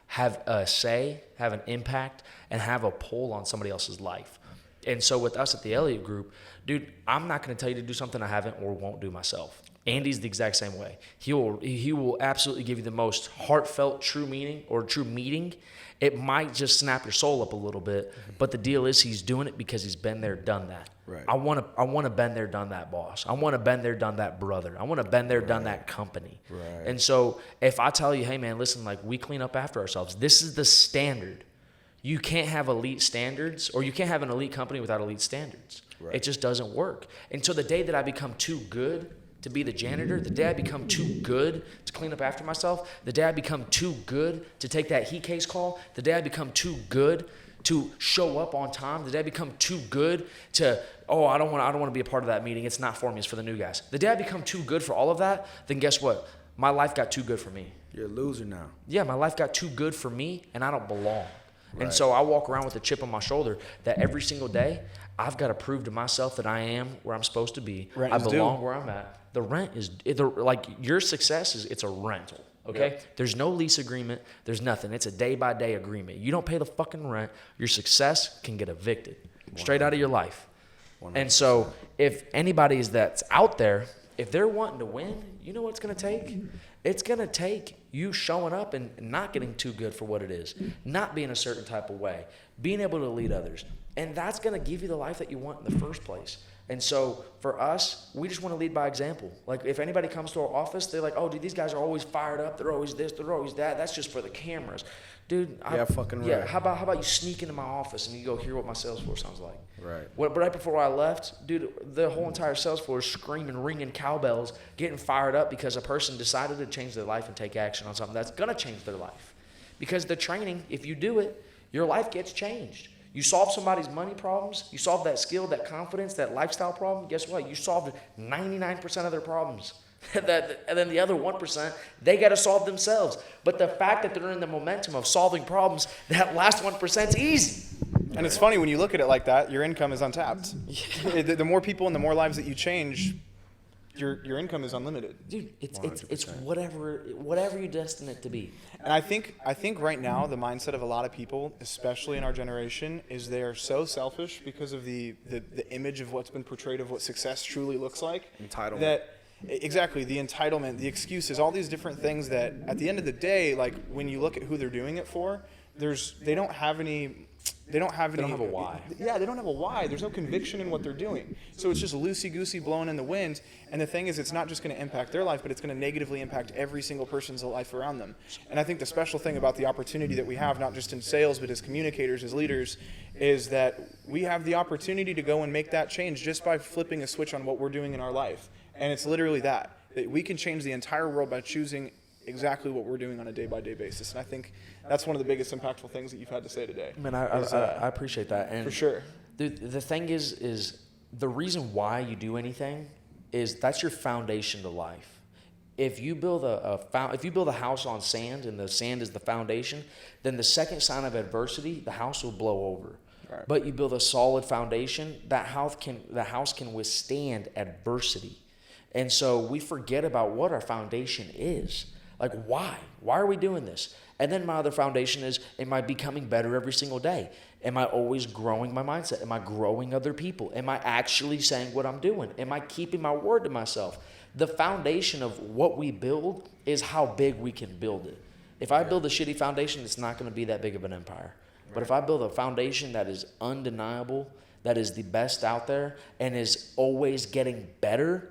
Have a say, have an impact, and have a pull on somebody else's life. And so with us at the Elliott Group, dude, I'm not going to tell you to do something I haven't or won't do myself. Andy's the exact same way. He will absolutely give you the most heartfelt, true meaning or true meeting. It might just snap your soul up a little bit, but the deal is he's doing it because he's been there, done that. Right. I want to been there, done that, boss. I want to been there, done that, brother. I want to been there, done that, company. Right. And so if I tell you, hey man, listen, like we clean up after ourselves. This is the standard. You can't have elite standards, or you can't have an elite company without elite standards. Right. It just doesn't work. And so the day that I become too good to be the janitor, the day I become too good to clean up after myself, the day I become too good to take that heat case call, the day I become too good to show up on time, the day I become too good to, I don't want to be a part of that meeting. It's not for me. It's for the new guys. The day I become too good for all of that, then guess what? My life got too good for me. You're a loser now. Yeah, my life got too good for me, and I don't belong. Right. And so I walk around with a chip on my shoulder that every single day I've got to prove to myself that I am where I'm supposed to be. Rent I is belong due. where I'm at. The rent is like your success is it's a rental. Okay? Yep. There's no lease agreement. There's nothing. It's a day-by-day agreement. You don't pay the fucking rent. Your success can get evicted straight out of your life. 100%. And so if anybody that's out there, if they're wanting to win, you know what it's going to take? It's going to take you showing up and not getting too good for what it is, not being a certain type of way, being able to lead others. And that's going to give you the life that you want in the first place. And so for us, we just want to lead by example. Like if anybody comes to our office, they're like, oh, dude, these guys are always fired up. They're always this, they're always that. That's just for the cameras. Dude, Fucking right. Yeah, how about you sneak into my office and you go hear what my sales floor sounds like? Right. Right before I left, dude, the whole entire sales floor is screaming, ringing cowbells, getting fired up because a person decided to change their life and take action on something that's going to change their life. Because the training, if you do it, your life gets changed. You solve somebody's money problems, you solve that skill, that confidence, that lifestyle problem, guess what? You solved 99% of their problems. And then the other 1%, they got to solve themselves. But the fact that they're in the momentum of solving problems, that last 1% is easy. And it's funny when you look at it like that, your income is untapped. The more people and the more lives that you change, your income is unlimited. Dude, it's whatever you destine it to be. And I think right now the mindset of a lot of people, especially in our generation, is they are so selfish because of the image of what's been portrayed of what success truly looks like. Entitlement. Exactly, the entitlement, the excuses, all these different things that at the end of the day, like when you look at who they're doing it for, they don't have a why. Yeah, they don't have a why. There's no conviction in what they're doing. So it's just loosey-goosey blowing in the wind. And the thing is, it's not just going to impact their life, but it's going to negatively impact every single person's life around them. And I think the special thing about the opportunity that we have, not just in sales, but as communicators, as leaders, is that we have the opportunity to go and make that change just by flipping a switch on what we're doing in our life. And it's literally that we can change the entire world by choosing exactly what we're doing on a day-by-day basis. And I think that's one of the biggest impactful things that you've had to say today. Man, I appreciate that. And for sure. The thing is the reason why you do anything is that's your foundation to life. If you build a house on sand and the sand is the foundation, then the second sign of adversity, the house will blow over. Right. But you build a solid foundation, the house can withstand adversity. And so we forget about what our foundation is. Like, why? Why are we doing this? And then my other foundation is, am I becoming better every single day? Am I always growing my mindset? Am I growing other people? Am I actually saying what I'm doing? Am I keeping my word to myself? The foundation of what we build is how big we can build it. If I build a shitty foundation, it's not going to be that big of an empire. But if I build a foundation that is undeniable, that is the best out there, and is always getting better,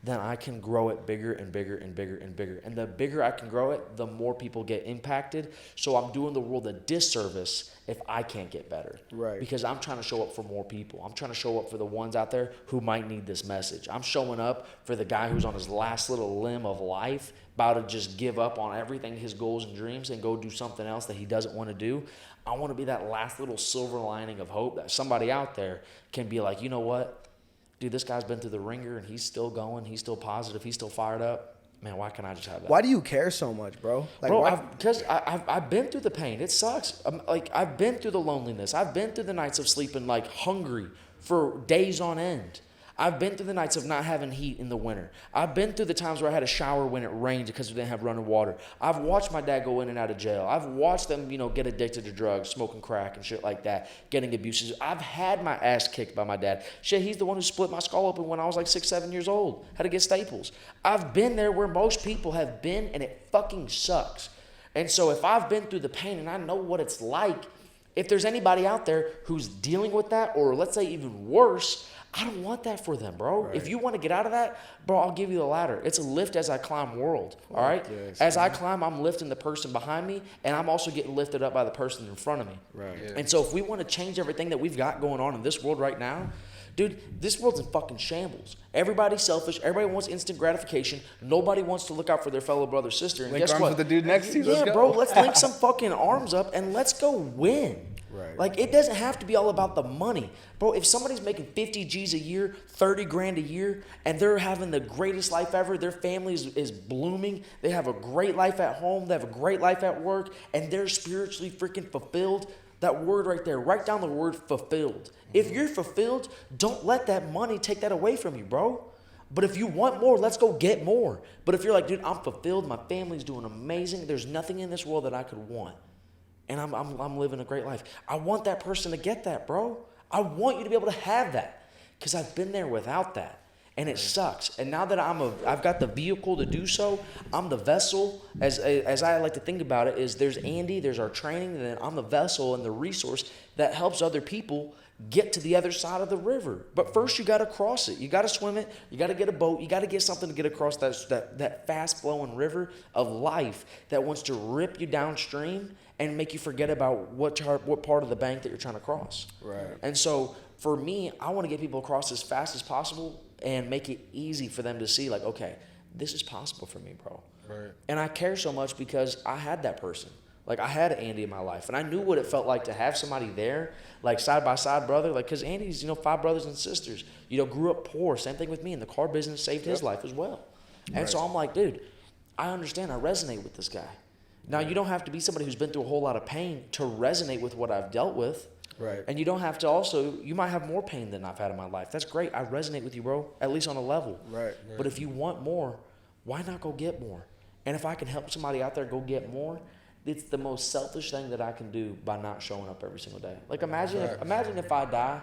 then I can grow it bigger and bigger and bigger and bigger. And the bigger I can grow it, the more people get impacted. So I'm doing the world a disservice if I can't get better. Right. Because I'm trying to show up for more people. I'm trying to show up for the ones out there who might need this message. I'm showing up for the guy who's on his last little limb of life, about to just give up on everything, his goals and dreams, and go do something else that he doesn't want to do. I want to be that last little silver lining of hope that somebody out there can be like, you know what? Dude, this guy's been through the ringer and he's still going. He's still positive. He's still fired up. Man, why can't I just have that? Why do you care so much, bro? Like, bro, because I've been through the pain. It sucks. I've been through the loneliness. I've been through the nights of sleeping like hungry for days on end. I've been through the nights of not having heat in the winter. I've been through the times where I had to shower when it rained because we didn't have running water. I've watched my dad go in and out of jail. I've watched them, get addicted to drugs, smoking crack and shit like that, getting abuses. I've had my ass kicked by my dad. Shit, he's the one who split my skull open when I was like 6, 7 years old. Had to get staples. I've been there where most people have been, and it fucking sucks. And so if I've been through the pain and I know what it's like, if there's anybody out there who's dealing with that, or let's say even worse, I don't want that for them, bro. Right. If you want to get out of that, bro, I'll give you the ladder. It's a lift as I climb world, all right? Yes, as I climb, I'm lifting the person behind me, and I'm also getting lifted up by the person in front of me. Right. Yeah. And so if we want to change everything that we've got going on in this world right now, dude, this world's in fucking shambles. Everybody's selfish. Everybody wants instant gratification. Nobody wants to look out for their fellow brother, sister. And link guess arms what? With the dude next to you. Yeah, bro, let's link some fucking arms up, and let's go win. Right. Like, it doesn't have to be all about the money. Bro, if somebody's making 50 G's a year, 30 grand a year, and they're having the greatest life ever, their family is blooming, they have a great life at home, they have a great life at work, and they're spiritually freaking fulfilled, that word right there, write down the word fulfilled. If you're fulfilled, don't let that money take that away from you, bro. But if you want more, let's go get more. But if you're like, dude, I'm fulfilled, my family's doing amazing, there's nothing in this world that I could want. And I'm living a great life. I want that person to get that, bro. I want you to be able to have that, because I've been there without that, and it sucks. And now that I've got the vehicle to do so, I'm the vessel. As I like to think about it, is there's Andy, there's our training, and then I'm the vessel and the resource that helps other people get to the other side of the river. But first, you got to cross it. You got to swim it. You got to get a boat. You got to get something to get across that fast-flowing river of life that wants to rip you downstream and make you forget about what part of the bank that you're trying to cross. Right. And so for me, I want to get people across as fast as possible and make it easy for them to see, like, okay, this is possible for me, bro. Right. And I care so much because I had that person. Like, I had Andy in my life, and I knew what it felt like to have somebody there, like side by side brother. Like, because Andy's, 5 brothers and sisters, grew up poor. Same thing with me, and the car business saved his life as well. And so I'm like, dude, I understand. I resonate with this guy. Now, you don't have to be somebody who's been through a whole lot of pain to resonate with what I've dealt with. Right. And you don't have to also, you might have more pain than I've had in my life. That's great. I resonate with you, bro, at least on a level. Right. But if you want more, why not go get more? And if I can help somebody out there go get more, it's the most selfish thing that I can do by not showing up every single day. Like imagine if I die,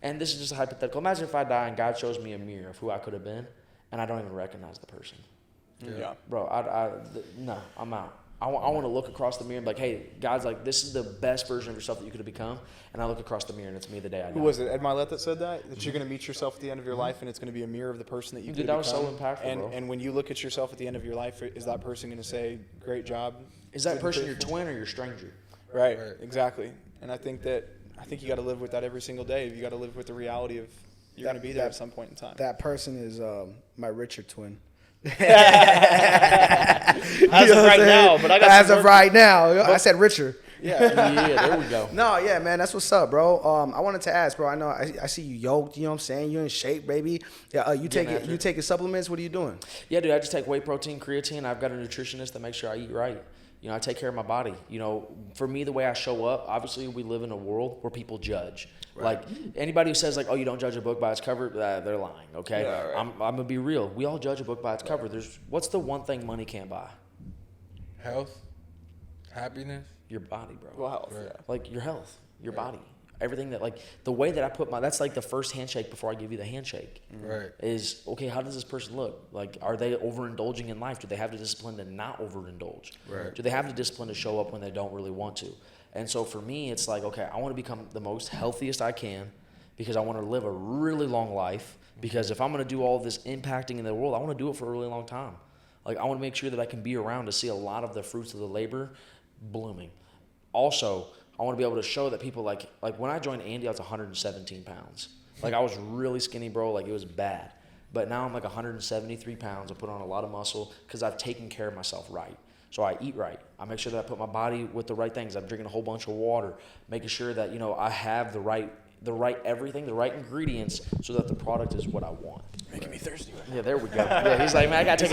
and this is just a hypothetical. Imagine if I die and God shows me a mirror of who I could have been, and I don't even recognize the person. Yeah. Bro, no, I'm out. I want to look across the mirror and be like, hey, God's like, this is the best version of yourself that you could have become. And I look across the mirror and it's me the day I die. Who was it? Ed Milet that said that? That you're going to meet yourself at the end of your life and it's going to be a mirror of the person that you could Dude, that was become. so impactful, bro. And when you look at yourself at the end of your life, is that person going to say, great job? Is that person your twin or your stranger? Right, exactly. And I think you got to live with that every single day. You got to live with the reality of you're going to be there at some point in time. That person is my Richard twin. As of right now, but I got as of right now, I said Richard. Yeah, there we go. No, yeah, man, that's what's up, bro. I wanted to ask, bro. I know I see you yoked. You know what I'm saying? You're in shape, baby. Yeah, you taking supplements. What are you doing? Yeah, dude, I just take whey protein, creatine. I've got a nutritionist that makes sure I eat right. You know, I take care of my body. You know, for me, the way I show up, obviously, we live in a world where people judge. Right. Like, anybody who says, like, oh, you don't judge a book by its cover, they're lying, okay? Yeah, right. I'm going to be real. We all judge a book by its cover. What's the one thing money can't buy? Health, happiness. Your body, bro. Well, health, right. yeah. Like, your health, your body. Everything that, like, the way that I put that's like the first handshake before I give you the handshake. Right. Is, okay, how does this person look? Like, are they overindulging in life? Do they have the discipline to not overindulge? Right. Do they have the discipline to show up when they don't really want to? And so for me, it's like, okay, I want to become the most healthiest I can because I want to live a really long life. Because if I'm going to do all this impacting in the world, I want to do it for a really long time. Like, I want to make sure that I can be around to see a lot of the fruits of the labor blooming. Also, I want to be able to show that people like when I joined Andy, I was 117 pounds. Like, I was really skinny, bro. Like, it was bad. But now I'm like 173 pounds. I put on a lot of muscle because I've taken care of myself right. So I eat right. I make sure that I put my body with the right things. I'm drinking a whole bunch of water, making sure that, you know, I have the right everything, the right ingredients, so that the product is what I want. Making me thirsty. Yeah, there we go. Yeah, he's like, man, I gotta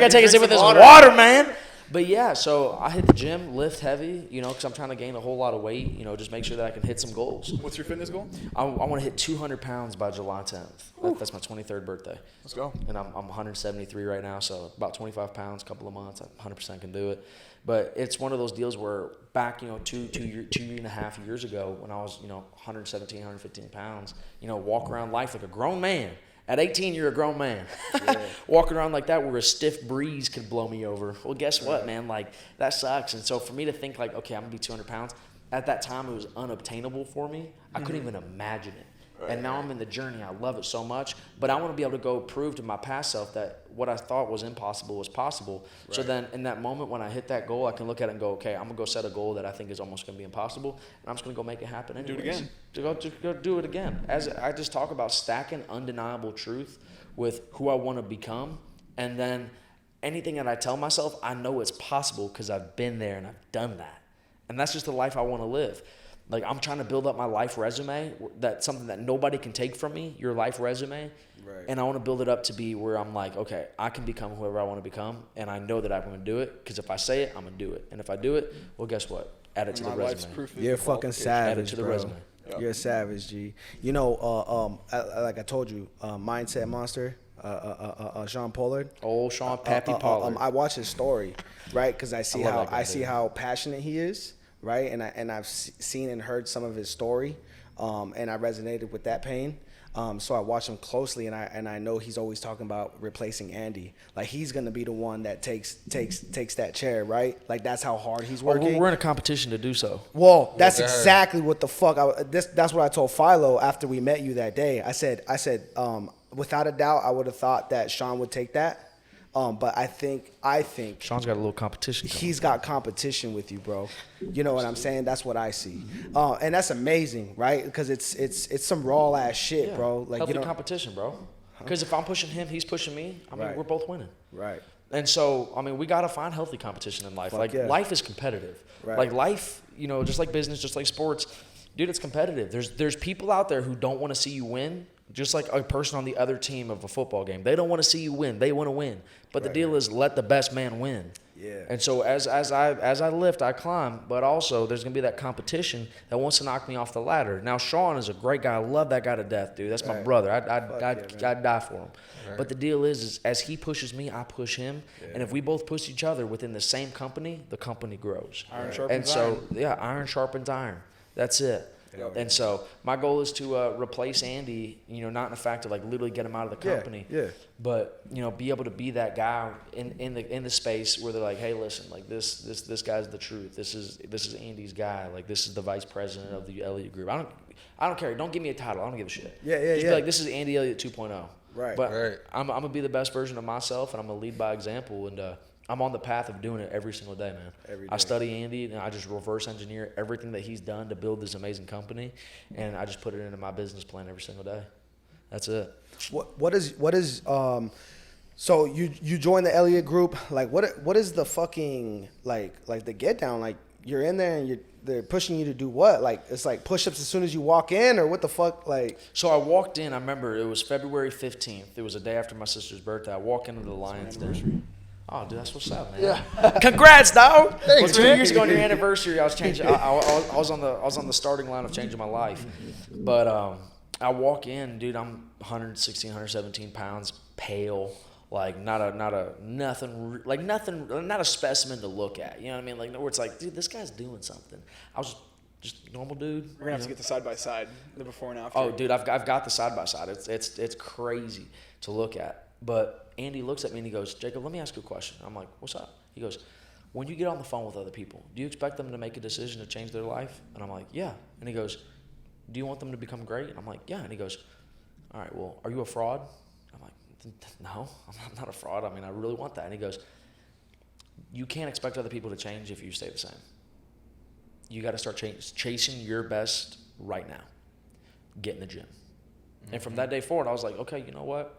take a sip of this water, man. But yeah, so I hit the gym, lift heavy, you know, because I'm trying to gain a whole lot of weight, you know, just make sure that I can hit some goals. What's your fitness goal? I want to hit 200 pounds by July 10th. That's my 23rd birthday. Let's go. And I'm 173 right now, so about 25 pounds, couple of months, I 100% can do it. But it's one of those deals where back, you know, two and a half years ago when I was, you know, 117, 115 pounds, you know, walk around life like a grown man. At 18, you're a grown man. Yeah. Walking around like that where a stiff breeze could blow me over. Well, guess what, man? Like, that sucks. And so for me to think like, okay, I'm going to be 200 pounds, at that time it was unobtainable for me. I couldn't even imagine it. Right. And now I'm in the journey. I love it so much. But I want to be able to go prove to my past self that what I thought was impossible was possible. Right. So then in that moment when I hit that goal, I can look at it and go, okay, I'm going to go set a goal that I think is almost going to be impossible. And I'm just going to go make it happen anyways. Do it again. To go do it again. As I just talk about stacking undeniable truth with who I want to become. And then anything that I tell myself, I know it's possible because I've been there and I've done that. And that's just the life I want to live. Like, I'm trying to build up my life resume. That's something that nobody can take from me, your life resume. Right. And I want to build it up to be where I'm like, okay, I can become whoever I want to become. And I know that I'm going to do it because if I say it, I'm going to do it. And if I do it, well, guess what? Add it to the resume. You're fucking savage, Add it to the resume. Yep. You're a savage, G. You know, like I told you, Mindset Monster, Sean Pollard. Oh, Sean Pappy Pollard. I watch his story, right? Because I see how passionate he is. Right, and I've seen and heard some of his story, and I resonated with that pain. So I watch him closely, and I know he's always talking about replacing Andy. Like, he's gonna be the one that takes that chair, right? Like, that's how hard he's working. We're in a competition to do so. Well, that's exactly what the fuck. That's what I told Philo after we met you that day. I said, without a doubt, I would have thought that Sean would take that. But I think Sean's got a little competition. He's got competition with you, bro. You know what I'm saying? That's what I see, and that's amazing, right? Because it's some raw ass shit, bro. Like, healthy competition, bro. Because if I'm pushing him, he's pushing me. I mean, we're both winning. Right. And so, I mean, we gotta find healthy competition in life. Life is competitive. Right. Like, life, you know, just like business, just like sports, dude, it's competitive. There's people out there who don't want to see you win. Just like a person on the other team of a football game. They don't want to see you win. They want to win. But the deal is, let the best man win. Yeah. And so as I lift, I climb, but also there's gonna be that competition that wants to knock me off the ladder. Now Sean is a great guy. I love that guy to death, dude. That's my Right. brother. Fuck I'd die for him. Right. But the deal is as he pushes me, I push him, Yeah. and if we both push each other within the same company, the company grows. Iron sharpens And so iron. yeah, iron sharpens iron. That's it. Yeah. And so my goal is to replace Andy, not in the fact of like literally get him out of the company, but be able to be that guy in the space where they're like, hey, listen, like this guy's the truth. This is Andy's guy. Like this is the vice president of the Elliott Group. I don't care. Don't give me a title. I don't give a shit. Just be like, this is Andy Elliott 2.0. Right. But Right. I'm gonna be the best version of myself, and I'm gonna lead by example, and I'm on the path of doing it every single day, man. Every I day. study Andy, and I just reverse engineer everything that he's done to build this amazing company, and I just put it into my business plan every single day. That's it. What is so you joined the Elliott Group, like what is the fucking like the get down, like you're in there and they're pushing you to do what, like it's like push-ups as soon as you walk in, or what the fuck, like? So I walked in, I remember it was February 15th. It was a day after my sister's birthday. I walk into the Lions Den. Oh, dude, that's what's up, man. Yeah. Congrats, dog. Thanks, 2 man. years ago on your anniversary, I was changing. I was on the starting line of changing my life. But I walk in, dude. I'm 116, 117 pounds, pale, like not a specimen to look at. You know what I mean? Like where it's like, dude, this guy's doing something. I was just a normal dude. We're gonna have to get the side by side, the before and after. Oh, dude, I've got the side by side. It's crazy to look at. But Andy looks at me and he goes, Jacob, let me ask you a question. I'm like, what's up? He goes, when you get on the phone with other people, do you expect them to make a decision to change their life? And I'm like, yeah. And he goes, do you want them to become great? And I'm like, yeah. And he goes, all right, well, are you a fraud? I'm like, no, I'm not a fraud. I mean, I really want that. And he goes, you can't expect other people to change if you stay the same. You got to start chasing your best right now. Get in the gym. Mm-hmm. And from that day forward, I was like, okay, you know what?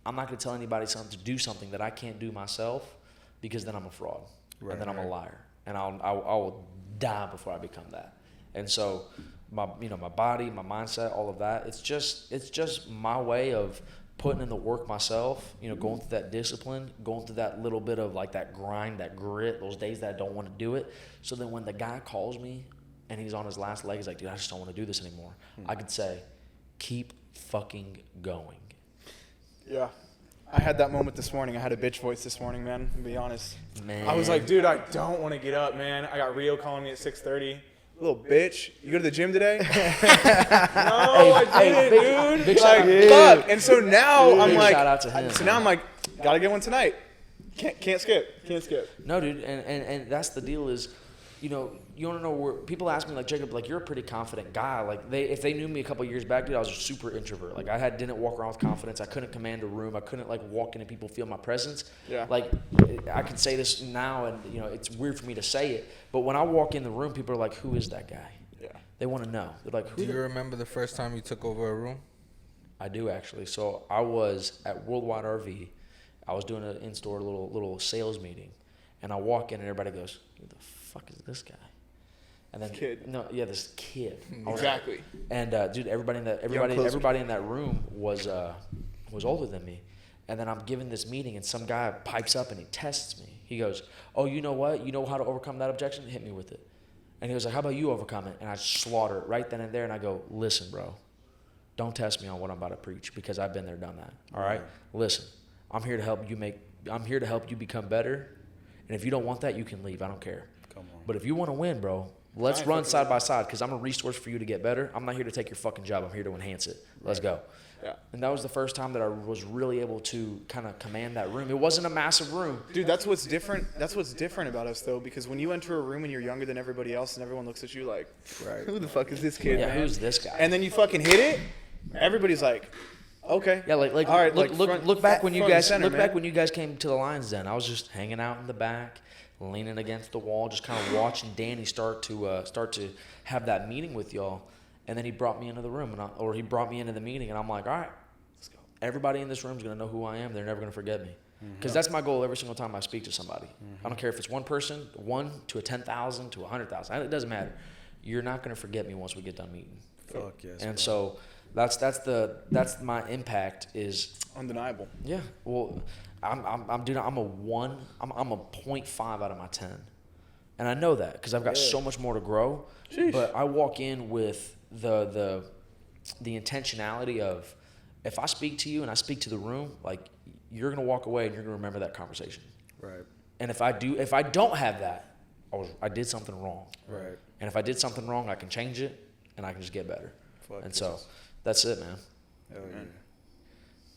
I'm not going to tell anybody to do something that I can't do myself, because then I'm a fraud, and then I'm a liar, and I will die before I become that. And so, my body, my mindset, all of that, it's just my way of putting in the work myself. Going through that discipline, going through that little bit of like that grind, that grit, those days that I don't want to do it. So then when the guy calls me and he's on his last leg, he's like, dude, I just don't want to do this anymore. I could say, keep fucking going. Yeah. I had that moment this morning. I had a bitch voice this morning, man, to be honest. Man. I was like, dude, I don't want to get up, man. I got Rio calling me at 6:30. Little bitch, you go to the gym today? No, I didn't, dude. Big Like, shout out. fuck. And so now I'm Big like, shout out to him, so now I'm like, gotta get one tonight. Can't skip. No, dude, and that's the deal is, you want to know where people ask me, like, Jacob, like, you're a pretty confident guy. Like, if they knew me a couple years back, dude, I was a super introvert. Like, I didn't walk around with confidence. I couldn't command a room. I couldn't, like, walk in and people feel my presence. Yeah. Like, I can say this now, and, it's weird for me to say it, but when I walk in the room, people are like, who is that guy? Yeah. They want to know. They're like, Do you remember the first time you took over a room? I do, actually. So I was at Worldwide RV. I was doing an in-store little sales meeting, and I walk in and everybody goes, who the fuck is this guy? And then this kid. Exactly. And dude, everybody in that room was older than me. And then I'm giving this meeting, and some guy pipes up and he tests me. He goes, "Oh, you know what? You know how to overcome that objection? Hit me with it." And he was like, "How about you overcome it?" And I slaughter it right then and there. And I go, "Listen, bro, don't test me on what I'm about to preach, because I've been there, done that. All right, listen, I'm here to help you become better. And if you don't want that, you can leave. I don't care. Come on. But if you want to win, bro, let's run side by side, because I'm a resource for you to get better. I'm not here to take your fucking job. I'm here to enhance it. Let's go." Yeah. And that was the first time that I was really able to kind of command that room. It wasn't a massive room. Dude, that's what's different. That's what's different about us, though, because when you enter a room and you're younger than everybody else, and everyone looks at you like, Right. who the fuck is this kid, Yeah, man? who's this guy? And then you fucking hit it, everybody's like, okay. Yeah, like all right, look back when you guys center, back when you guys came to the Lions Den. I was just hanging out in the back, leaning against the wall, just kind of watching Danny start to have that meeting with y'all. And then he brought me into the room, he brought me into the meeting, and I'm like, all right, let's go. Everybody in this room is gonna know who I am. They're never gonna forget me, because that's my goal every single time I speak to somebody. I don't care if it's one person, 1 to a 10,000 to 100,000. It doesn't matter. You're not gonna forget me once we get done meeting. Fuck yes. And bro. so That's my impact is Undeniable. yeah. Well, I'm doing. I'm a 1. I'm a 0.5 out of my 10, and I know that because I've got so much more to grow. Sheesh. But I walk in with the intentionality of if I speak to you and I speak to the room, like you're gonna walk away and you're gonna remember that conversation. Right. And if I don't have that, I did something wrong. Right. And if I did something wrong, I can change it and I can just get better. Fuck and yes. so that's it, man. Hell yeah.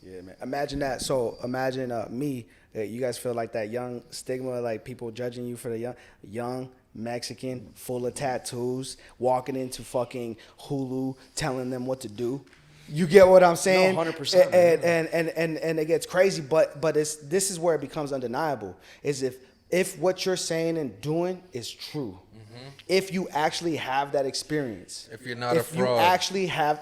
Yeah, man. Imagine that. So imagine me. You guys feel like that young stigma, like people judging you for the young Mexican, full of tattoos, walking into fucking Hulu, telling them what to do. You get what I'm saying? No, 100%. And it gets crazy, but this is where it becomes undeniable. Is if what you're saying and doing is true. If you actually have that experience. If you're not a fraud.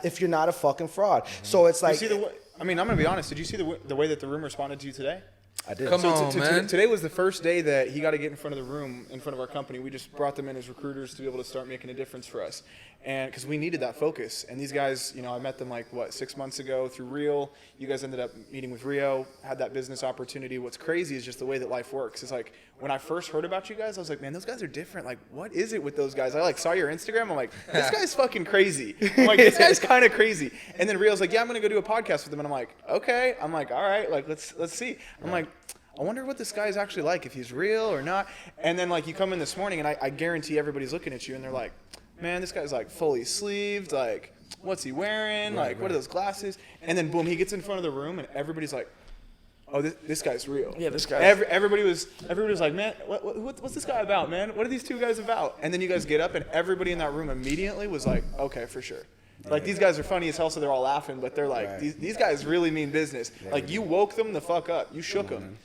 If you're not a fucking fraud. So it's like. You see I'm going to be honest. Did you see the way that the room responded to you today? I did. Come on, man. Today was the first day that he got to get in front of the room, in front of our company. We just brought them in as recruiters to be able to start making a difference for us. And because we needed that focus. And these guys, I met them 6 months ago through Rio. You guys ended up meeting with Rio, had that business opportunity. What's crazy is just the way that life works. It's like when I first heard about you guys, I was like, man, those guys are different. Like, what is it with those guys? I saw your Instagram. I'm like, this guy's fucking crazy. I'm like, this guy's kind of crazy. And then Rio's like, yeah, I'm going to go do a podcast with them. And I'm like, okay. I'm like, all right, let's see. I'm like, I wonder what this guy's actually like, if he's real or not. And then you come in this morning and I guarantee everybody's looking at you and they're like, man, this guy's fully sleeved. What's he wearing? What are those glasses? And then boom, he gets in front of the room and everybody's like, oh, this guy's real. Yeah, this guy. Everybody was like, man, what's this guy about, man? What are these two guys about? And then you guys get up and everybody in that room immediately was like, okay, for sure. These guys are funny as hell, so they're all laughing, but they're like, these guys really mean business. You woke them the fuck up. You shook them.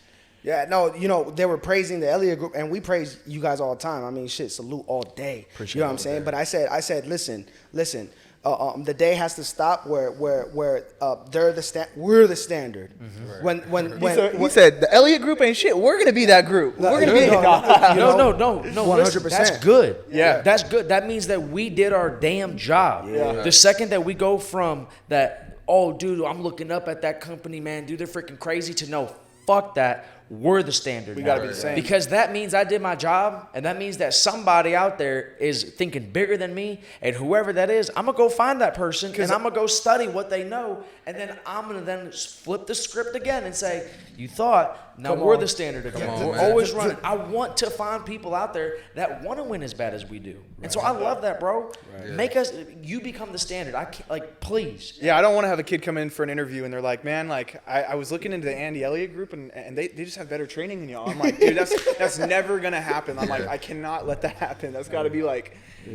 Yeah, no, they were praising the Elliott Group, and we praise you guys all the time. I mean, shit, salute all day. Appreciate you know what I'm saying? But I said, listen, the day has to stop where we're the standard. Mm-hmm. When He said the Elliott Group ain't shit. We're gonna be that group. We're gonna be No, 100%. listen, that's good. Yeah. That's good. That means that we did our damn job. Yeah. The second that we go from that, oh, dude, I'm looking up at that company, man, dude, they're freaking crazy, to no, fuck that. We're the standard. We now. gotta be the same. Because that means I did my job, and that means that somebody out there is thinking bigger than me, and whoever that is, I'm gonna go find that person, and I'm gonna go study what they know, and then I'm gonna then flip the script again and say, you thought, now we're the standard again. on, We're man. always running. I want to find people out there that want to win as bad as we do, and so I love that, bro. Make us, you become the standard. I can't, please. Yeah, I don't want to have a kid come in for an interview and they're like, man, I was looking into the Andy Elliott Group and they just have better training than y'all. I'm like, dude, that's never gonna happen. I'm like, I cannot let that happen. That's got to be You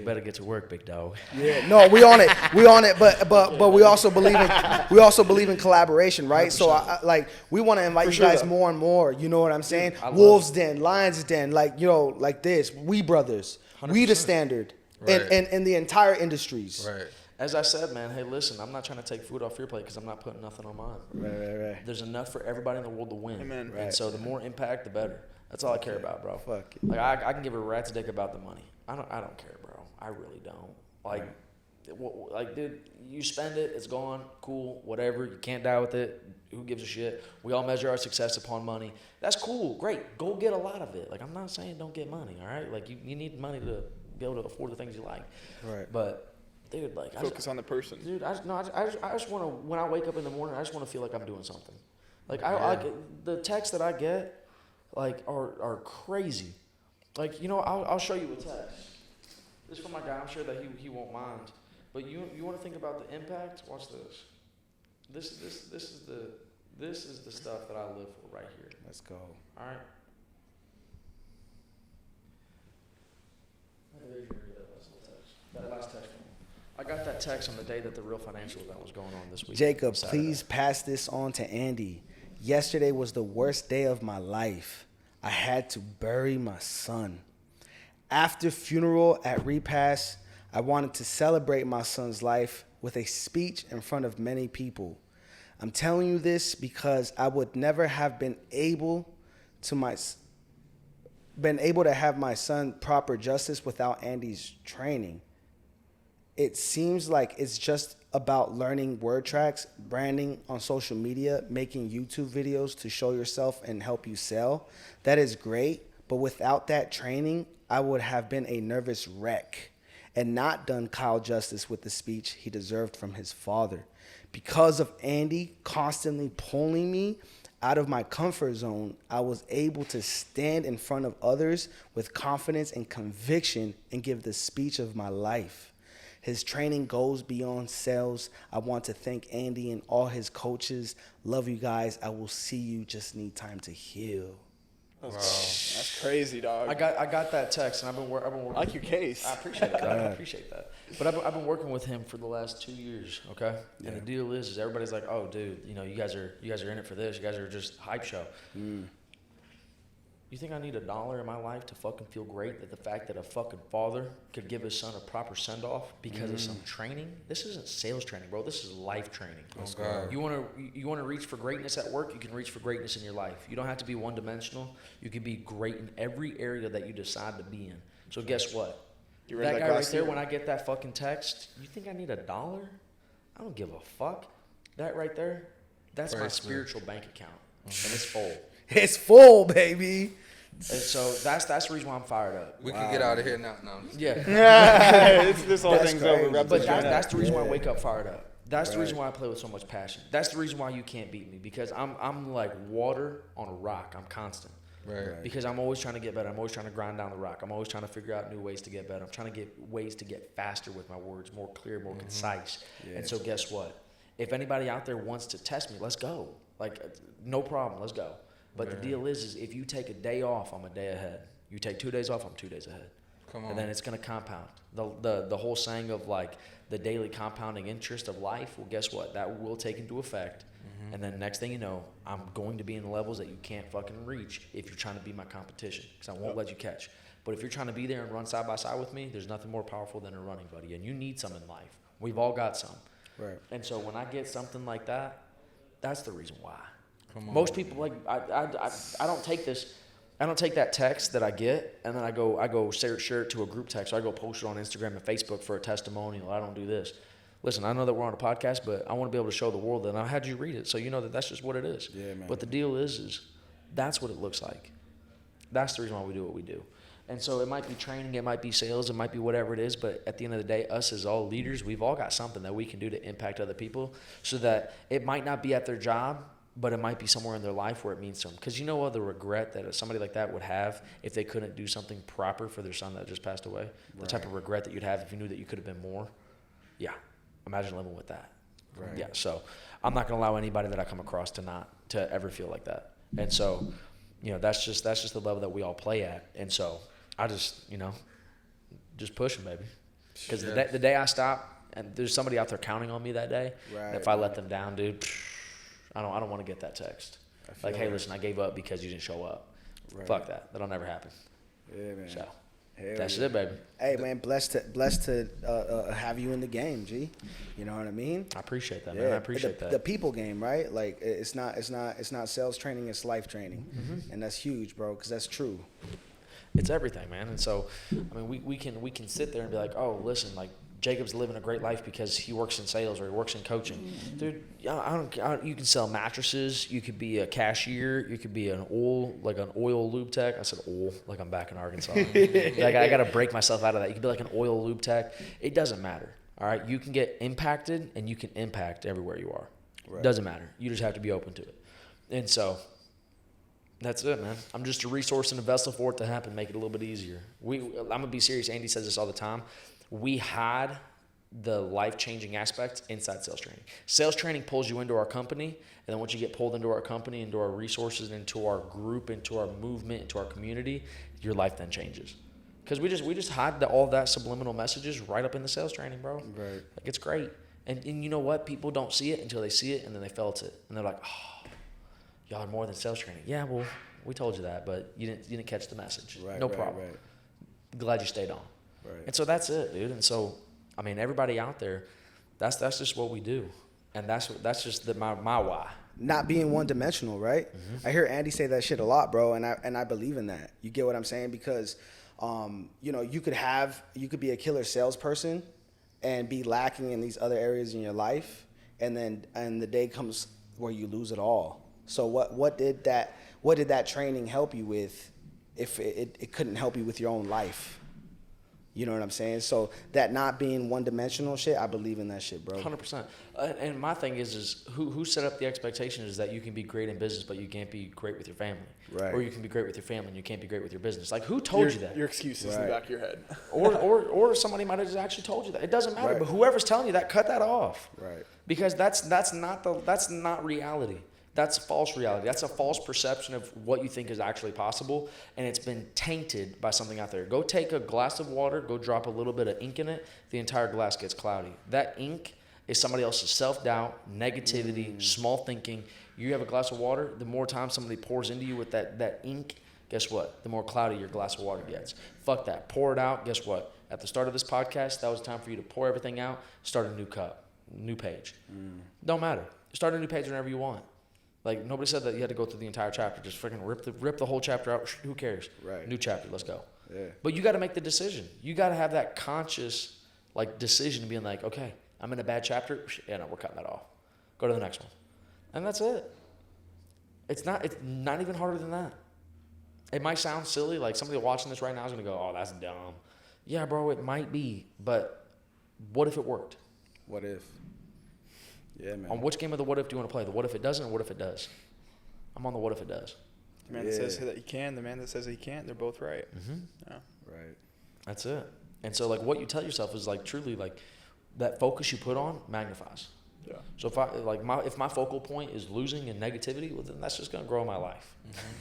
better get to work, big dog. Yeah, no, we on it, but we also believe in collaboration, right? 100%. So we want to invite you guys more and more. You know what I'm saying? Wolves Den, Lions Den, like this. We brothers, 100%. We the standard in the entire industries. Right. As I said, man, hey, listen, I'm not trying to take food off your plate because I'm not putting nothing on mine. Right. There's enough for everybody in the world to win. Amen. And so the more impact, the better. That's all I care about, bro. Fuck it. I can give a rat's dick about the money. I don't care, bro. I really don't. Dude, you spend it, it's gone, cool, whatever. You can't die with it. Who gives a shit? We all measure our success upon money. That's cool, great. Go get a lot of it. I'm not saying don't get money, all right? You need money to be able to afford the things you like. Right. But dude, focus on the person. Dude, I just want to, when I wake up in the morning, I just want to feel like I'm doing something. The texts that I get, are crazy. I'll show you a text. This is from my guy. I'm sure that he won't mind. But you want to think about the impact? Watch this. This is the stuff that I live for right here. Let's go. All right. That last text. I got that text on the day that the Real Financial event was going on this week. Jacob, please pass this on to Andy. Yesterday was the worst day of my life. I had to bury my son. After funeral at repast, I wanted to celebrate my son's life with a speech in front of many people. I'm telling you this because I would never have been able to have my son proper justice without Andy's training. it seems like it's just about learning word tracks, branding on social media, making YouTube videos to show yourself and help you sell. That is great, but without that training, I would have been a nervous wreck and not done Kyle justice with the speech he deserved from his father. Because of Andy constantly pulling me out of my comfort zone, I was able to stand in front of others with confidence and conviction and give the speech of my life. His training goes beyond sales. I want to thank Andy and all his coaches. Love you guys. I will see you. Just need time to heal. That's crazy, dog. I got that text, and I've been working. I like your case. I appreciate that. I appreciate that. But I've been working with him for the last 2 years. Okay. Yeah. And the deal is everybody's like, oh, dude, you know, you guys are in it for this. You guys are just hype show. You think I need $1 in my life to fucking feel great that the fact that a fucking father could give his son a proper send-off because of some training? This isn't sales training, bro. This is life training. Oh, God. You want to reach for greatness at work, you can reach for greatness in your life. You don't have to be one-dimensional. You can be great in every area that you decide to be in. So guess what? That guy right there, when I get that fucking text, you think I need $1? I don't give a fuck. That right there, that's my spiritual bank account. And it's full. It's full, baby. And so that's the reason why I'm fired up. We can get out of here now. No. Yeah. This whole thing's over. Wrap But this shit up. that's the reason why I wake up fired up. That's the reason why I play with so much passion. That's the reason why you can't beat me, because I'm like water on a rock. I'm constant. Right. Because I'm always trying to get better. I'm always trying to grind down the rock. I'm always trying to figure out new ways to get better. I'm trying to get ways to get faster with my words, more clear, more concise. Yeah. And so guess what? If anybody out there wants to test me, let's go. Like, no problem. Let's go. But the deal is if you take a day off, I'm a day ahead. You take 2 days off, I'm 2 days ahead. Come on. And then it's going to compound. The whole saying of like the daily compounding interest of life, well, guess what? That will take into effect. And then next thing you know, I'm going to be in levels that you can't fucking reach if you're trying to be my competition, because I won't let you catch. But if you're trying to be there and run side by side with me, there's nothing more powerful than a running buddy. And you need some in life. We've all got some. Right. And so when I get something like that, that's the reason why. Most people, like, I don't take this. I don't take that text that I get and then I go share it to a group text, or I go post it on Instagram and Facebook for a testimonial. I don't do this. Listen, I know that we're on a podcast, but I want to be able to show the world that I had you read it, so you know that that's just what it is. Yeah, man. But the deal is that's what it looks like. That's the reason why we do what we do. And so it might be training, it might be sales, it might be whatever it is, but at the end of the day, us as all leaders, we've all got something that we can do to impact other people, so that it might not be at their job, but it might be somewhere in their life where it means something. Because you know what the regret that somebody like that would have if they couldn't do something proper for their son that just passed away? The type of regret that you'd have if you knew that you could have been more? Yeah. Imagine living with that. Right. Yeah. So I'm not going to allow anybody that I come across to ever feel like that. And so, you know, that's just the level that we all play at. And so I just, you know, just push them, baby. Because the day I stop, and there's somebody out there counting on me that day, and if I let them down, dude, I don't want to get that text. Like, hey, listen, I gave up because you didn't show up. Right. Fuck that. That'll never happen. Yeah, man. So that's it, baby. Hey, man, blessed to have you in the game, G. You know what I mean? I appreciate that, man. I appreciate that. The people game, right? Like, it's not sales training, it's life training. And that's huge, bro, because that's true. It's everything, man. And so, I mean, we can sit there and be like, oh, listen, like, Jacob's living a great life because he works in sales or he works in coaching. Dude, you can sell mattresses. You could be a cashier. You could be an oil lube tech. I said oil, like I'm back in Arkansas. Like, I got to break myself out of that. You could be like an oil lube tech. It doesn't matter. All right. You can get impacted and you can impact everywhere you are. Right. Doesn't matter. You just have to be open to it. And so that's it, man. I'm just a resource and a vessel for it to happen, make it a little bit easier. I'm going to be serious. Andy says this all the time. We hide the life-changing aspects inside sales training. Sales training pulls you into our company, and then once you get pulled into our company, into our resources, into our group, into our movement, into our community, your life then changes. Because we just hide all that subliminal messages right up in the sales training, bro. Right. Like, it's great. And you know what? People don't see it until they see it, and then they felt it. And they're like, oh, y'all are more than sales training. Yeah, well, we told you that, but you didn't catch the message. Right, no problem. Right. Glad you stayed on. Right. And so that's it, dude. And so, I mean, everybody out there, that's just what we do, and that's just my why. Not being one dimensional, right? I hear Andy say that shit a lot, bro, and I believe in that. You get what I'm saying? Because, you know, you could be a killer salesperson, and be lacking in these other areas in your life, and the day comes where you lose it all. So what did that training help you with if it couldn't help you with your own life? You know what I'm saying? So that not being one-dimensional shit, I believe in that shit, bro. 100%. And my thing is who set up the expectation is that you can be great in business, but you can't be great with your family. Right. Or you can be great with your family and you can't be great with your business. Like, who told you that? Your excuse is in the back of your head. or somebody might have just actually told you that. It doesn't matter. Right. But whoever's telling you that, cut that off. Right. Because that's not reality. That's a false reality. That's a false perception of what you think is actually possible, and it's been tainted by something out there. Go take a glass of water, go drop a little bit of ink in it, the entire glass gets cloudy. That ink is somebody else's self-doubt, negativity, small thinking. You have a glass of water, the more time somebody pours into you with that ink, guess what? The more cloudy your glass of water gets. Fuck that. Pour it out. Guess what? At the start of this podcast, that was time for you to pour everything out, start a new cup, new page. Don't matter. Start a new page whenever you want. Like, nobody said that you had to go through the entire chapter. Just freaking rip the whole chapter out. Who cares? Right. New chapter. Let's go. Yeah. But you got to make the decision. You got to have that conscious, like, decision being like, okay, I'm in a bad chapter. Yeah, no, we're cutting that off. Go to the next one. And that's it. It's not even harder than that. It might sound silly. Like, somebody watching this right now is going to go, oh, that's dumb. Yeah, bro, it might be. But what if it worked? What if? Yeah, man. On which game of the what if do you want to play? The what if it doesn't or what if it does? I'm on the what if it does. The man that says that he can, the man that says he can't, they're both right. Mm-hmm. Yeah. Right. That's it. And so, like, what you tell yourself is, like, truly, like, that focus you put on magnifies. Yeah. So if my focal point is losing and negativity, well, then that's just going to grow my life.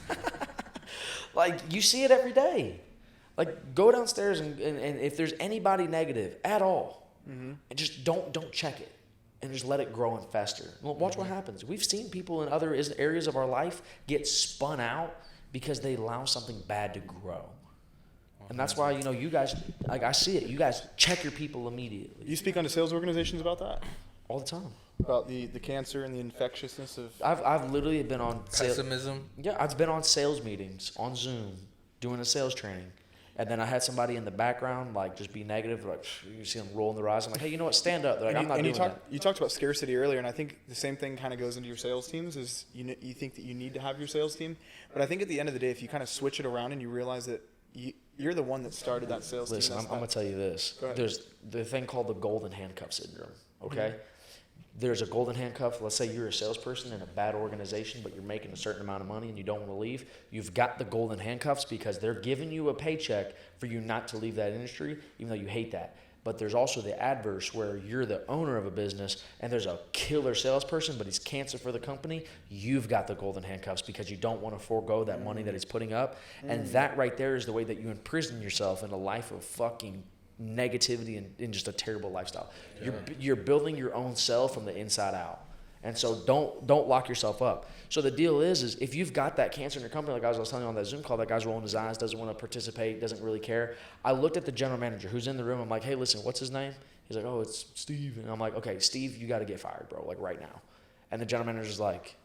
Mm-hmm. Like, you see it every day. Like, go downstairs and if there's anybody negative at all, and just don't check it. And just let it grow and fester. Well, watch what happens. We've seen people in other areas of our life get spun out because they allow something bad to grow. And that's why, you guys, like, I see it. You guys check your people immediately. You speak on to sales organizations about that? All the time. About the cancer and the infectiousness of... I've literally been on... Pessimism? Yeah, I've been on sales meetings on Zoom doing a sales training. And then I had somebody in the background, like, just be negative. Like, you see them rolling their eyes. I'm like, hey, you know what? Stand up. They're like, I'm not doing that. You talked about scarcity earlier, and I think the same thing kind of goes into your sales teams. Is you think that you need to have your sales team, but I think at the end of the day, if you kind of switch it around and you realize that you're the one that started that sales team. Listen, I'm going to tell you this. Go ahead. There's the thing called the golden handcuff syndrome. Okay. There's a golden handcuff. Let's say you're a salesperson in a bad organization, but you're making a certain amount of money and you don't want to leave. You've got the golden handcuffs because they're giving you a paycheck for you not to leave that industry, even though you hate that. But there's also the adverse where you're the owner of a business and there's a killer salesperson, but he's cancer for the company. You've got the golden handcuffs because you don't want to forego that money that he's putting up. And that right there is the way that you imprison yourself in a life of fucking negativity and just a terrible lifestyle. Yeah. You're building your own self from the inside out. And so don't lock yourself up. So the deal is if you've got that cancer in your company, like I was telling you on that Zoom call, that guy's rolling his eyes, doesn't want to participate, doesn't really care. I looked at the general manager who's in the room. I'm like, hey, listen, what's his name? He's like, oh, it's Steve. And I'm like, okay, Steve, you got to get fired, bro, like right now. And the general manager's like,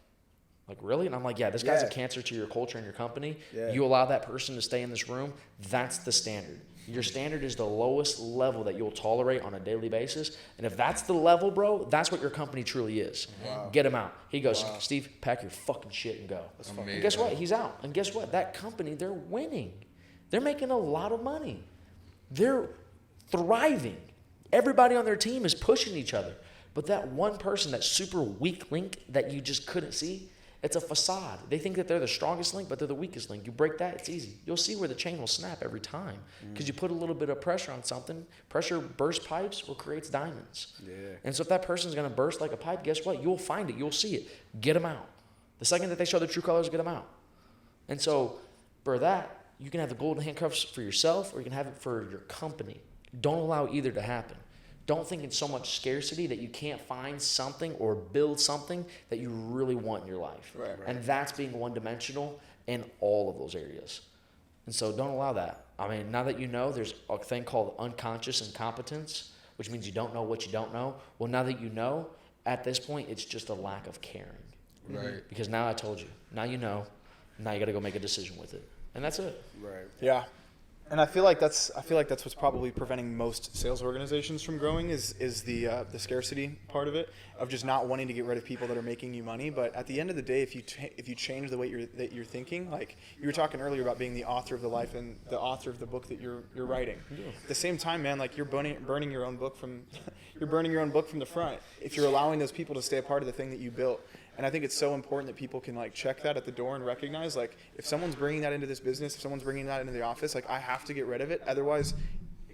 really? And I'm like, yeah, this guy's a cancer to your culture and your company. Yeah. You allow that person to stay in this room, that's the standard. Your standard is the lowest level that you'll tolerate on a daily basis. And if that's the level, bro, that's what your company truly is. Wow. Get him out. He goes, Steve, pack your fucking shit and go. And guess what? He's out. And guess what? That company, they're winning. They're making a lot of money. They're thriving. Everybody on their team is pushing each other. But that one person, that super weak link that you just couldn't see, it's a facade. They think that they're the strongest link, but they're the weakest link. You break that, it's easy. You'll see where the chain will snap every time because you put a little bit of pressure on something. Pressure bursts pipes or creates diamonds. Yeah. And so if that person's going to burst like a pipe, guess what? You'll find it. You'll see it. Get them out. The second that they show their true colors, get them out. And so for that, you can have the golden handcuffs for yourself or you can have it for your company. Don't allow either to happen. Don't think in so much scarcity that you can't find something or build something that you really want in your life. Right. And that's being one-dimensional in all of those areas. And so don't allow that. I mean, now that you know, there's a thing called unconscious incompetence, which means you don't know what you don't know. Well, now that you know, at this point, it's just a lack of caring. Right. Because now I told you. Now you know. Now you got to go make a decision with it. And that's it. Right. Yeah. And I feel like that's what's probably preventing most sales organizations from growing is the scarcity part of it, of just not wanting to get rid of people that are making you money. But at the end of the day, if you change the way that you're thinking, like you were talking earlier about being the author of the life and the author of the book that you're writing. Yeah. At the same time, man, like you're burning your own book from the front if you're allowing those people to stay a part of the thing that you built. And I think it's so important that people can like check that at the door and recognize, like, if someone's bringing that into this business, if someone's bringing that into the office, like I have to get rid of it. Otherwise,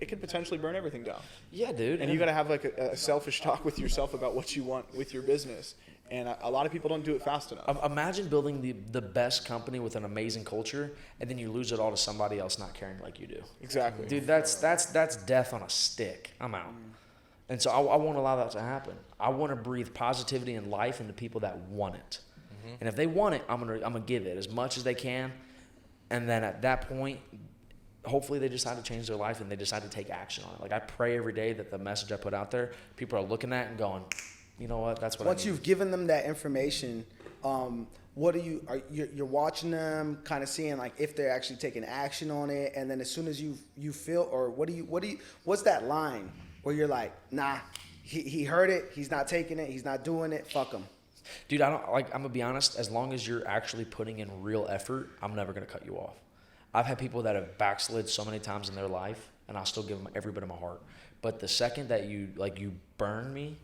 it could potentially burn everything down. Yeah, dude. And you got to have like a selfish talk with yourself about what you want with your business. And a lot of people don't do it fast enough. Imagine building the best company with an amazing culture, and then you lose it all to somebody else not caring like you do. Exactly. Dude, that's death on a stick. I'm out. And so I won't allow that to happen. I want to breathe positivity and life into people that want it. Mm-hmm. And if they want it, I'm gonna give it as much as they can. And then at that point, hopefully they decide to change their life and they decide to take action on it. Like I pray every day that the message I put out there, people are looking at and going, you know what, that's what Once I need. you've given them that information, what are you're watching them, kind of seeing like if they're actually taking action on it, and then as soon as you feel, or what's that line where you're like, nah, he heard it, he's not taking it, he's not doing it, fuck him. Dude, I'm gonna be honest, as long as you're actually putting in real effort, I'm never gonna cut you off. I've had people that have backslid so many times in their life, and I'll still give them every bit of my heart. But the second that you burn me,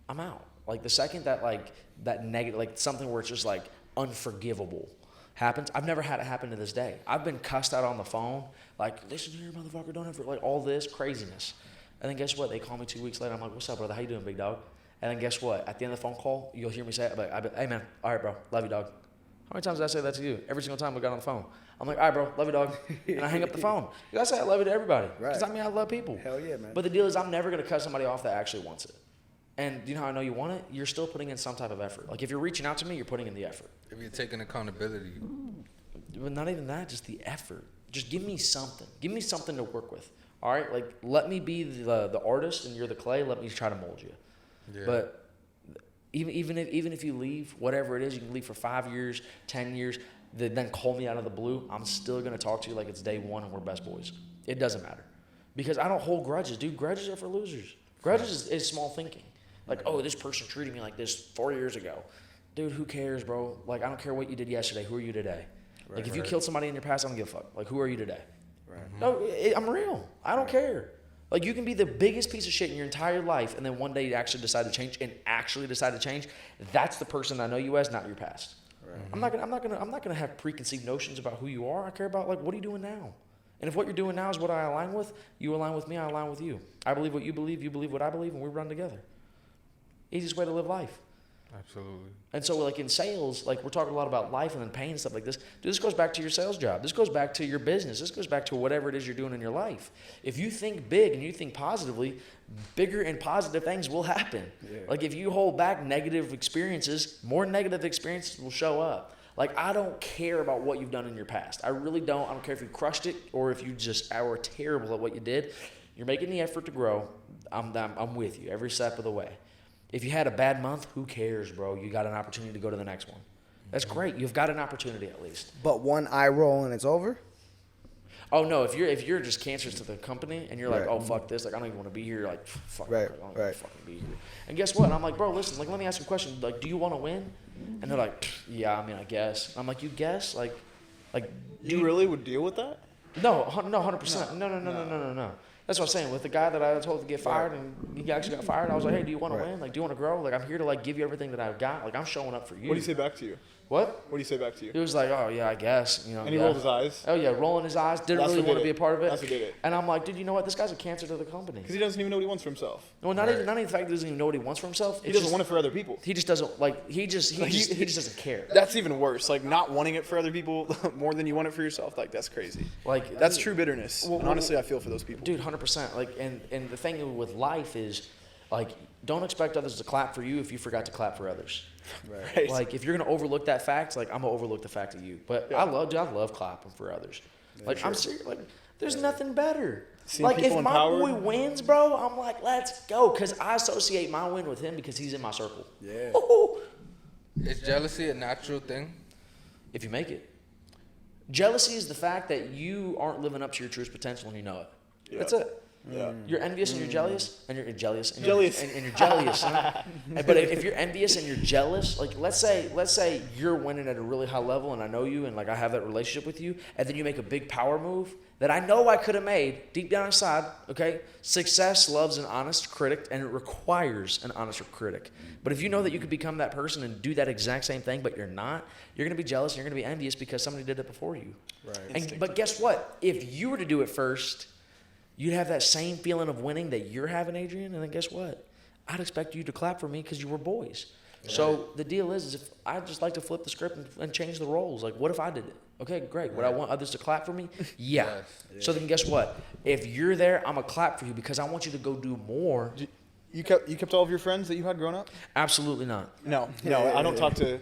I'm out. Like the second that negative, like something where it's just like unforgivable happens, I've never had it happen to this day. I've been cussed out on the phone, like, listen here, motherfucker, don't ever, like all this craziness. And then guess what? They call me 2 weeks later. I'm like, what's up, brother? How you doing, big dog? And then guess what? At the end of the phone call, you'll hear me say it. I'm like, hey, man. All right, bro. Love you, dog. How many times did I say that to you? Every single time we got on the phone. I'm like, all right, bro. Love you, dog. And I hang up the phone. You gotta say I love you to everybody. Because Right. I love people. Hell yeah, man. But the deal is I'm never going to cut somebody off that actually wants it. And you know how I know you want it? You're still putting in some type of effort. Like if you're reaching out to me, you're putting in the effort. If you're taking accountability. But not even that, just the effort. Just give me something. Give me something to work with. All right? Like let me be the artist and you're the clay. Let me try to mold you. Yeah. But even if you leave, whatever it is, you can leave for 5 years, 10 years, then call me out of the blue. I'm still going to talk to you like it's day one and we're best boys. It doesn't matter. Because I don't hold grudges, dude. Grudges are for losers. Grudges is small thinking. Like, oh, this person treated me like this 4 years ago. Dude, who cares, bro? Like, I don't care what you did yesterday. Who are you today? Right, like, if you right. killed somebody in your past, I don't give a fuck. Like, who are you today? Right. No, I'm real. I don't care. Like, you can be the biggest piece of shit in your entire life, and then one day you actually decide to change and actually decide to change. That's the person I know you as, not your past. Right. I'm not gonna have preconceived notions about who you are. I care about like what are you doing now. And if what you're doing now is what I align with, you align with me, I align with you. I believe what you believe what I believe, and we run together. Easiest way to live life. Absolutely. And so like in sales, like we're talking a lot about life and then pain and stuff like this. Dude, this goes back to your sales job. This goes back to your business. This goes back to whatever it is you're doing in your life. If you think big and you think positively, bigger and positive things will happen. Yeah. Like if you hold back negative experiences, more negative experiences will show up. Like I don't care about what you've done in your past. I really don't. I don't care if you crushed it or if you just were terrible at what you did. You're making the effort to grow. I'm with you every step of the way. If you had a bad month, who cares, bro? You got an opportunity to go to the next one. That's great. You've got an opportunity at least. But one eye roll and it's over? Oh no, if you're just cancerous to the company and you're like, Right. oh fuck this, like I don't even want to be here, like fuck, Right, I don't want to right. fucking be here. And guess what? I'm like, bro, listen, like let me ask you a question. Like, do you want to win? And they're like, yeah, I mean, I guess. I'm like, you guess? Like, You really would deal with that? no, 100%. No. That's what I'm saying. With the guy that I told to get fired and he actually got fired, I was like, hey, do you want to win? Like, do you want to grow? Like, I'm here to like give you everything that I've got. Like, I'm showing up for you. What do you say back to you? What? What do you say back to you? He was like, oh yeah, I guess. You know. And he yeah. rolled his eyes? Oh yeah, rolling his eyes. Didn't That's really what want did to be it. a part of it. That's what did it. And I'm like, dude, you know what? This guy's a cancer to the company. Because he doesn't even know what he wants for himself. No, not even the fact that he doesn't even know what he wants for himself. He doesn't want it for other people. He just doesn't like. He just doesn't care. That's even worse. Like not wanting it for other people more than you want it for yourself. Like that's crazy. Like That's true bitterness. Well, and honestly, I feel for those people. Dude, 100%. Like, and the thing with life is, like, don't expect others to clap for you if you forgot to clap for others. Right. Like, if you're gonna overlook that fact, like I'm gonna overlook the fact of you. But Yeah. I love clapping for others. Like I'm serious. Like, there's nothing better. Seeing Like if people my empowered. boy wins, bro, I'm like, let's go, because I associate my win with him because he's in my circle. Yeah. Woo-hoo. Is jealousy a natural thing? If you make it. Jealousy is the fact that you aren't living up to your truest potential and you know it. That's it. Yeah. You're envious and you're jealous, and you're jealous and Jealous. and you're jealous. Huh? But if you're envious and you're jealous, like let's say you're winning at a really high level, and I know you, and like I have that relationship with you, and then you make a big power move that I know I could have made deep down inside. Okay, success loves an honest critic, and it requires an honest critic. But if you know that you could become that person and do that exact same thing, but you're not, you're gonna be jealous and you're gonna be envious because somebody did it before you. Right. But guess what? If you were to do it first, you'd have that same feeling of winning that you're having, Adrian, and then guess what? I'd expect you to clap for me because you were boys. Right. So the deal is if I just like to flip the script and change the roles. Like, what if I did it? Okay, great. Would I want others to clap for me? Yeah. Yes. So then guess what? If you're there, I'm going to clap for you because I want you to go do more. You kept all of your friends that you had growing up? Absolutely not. No, I don't talk to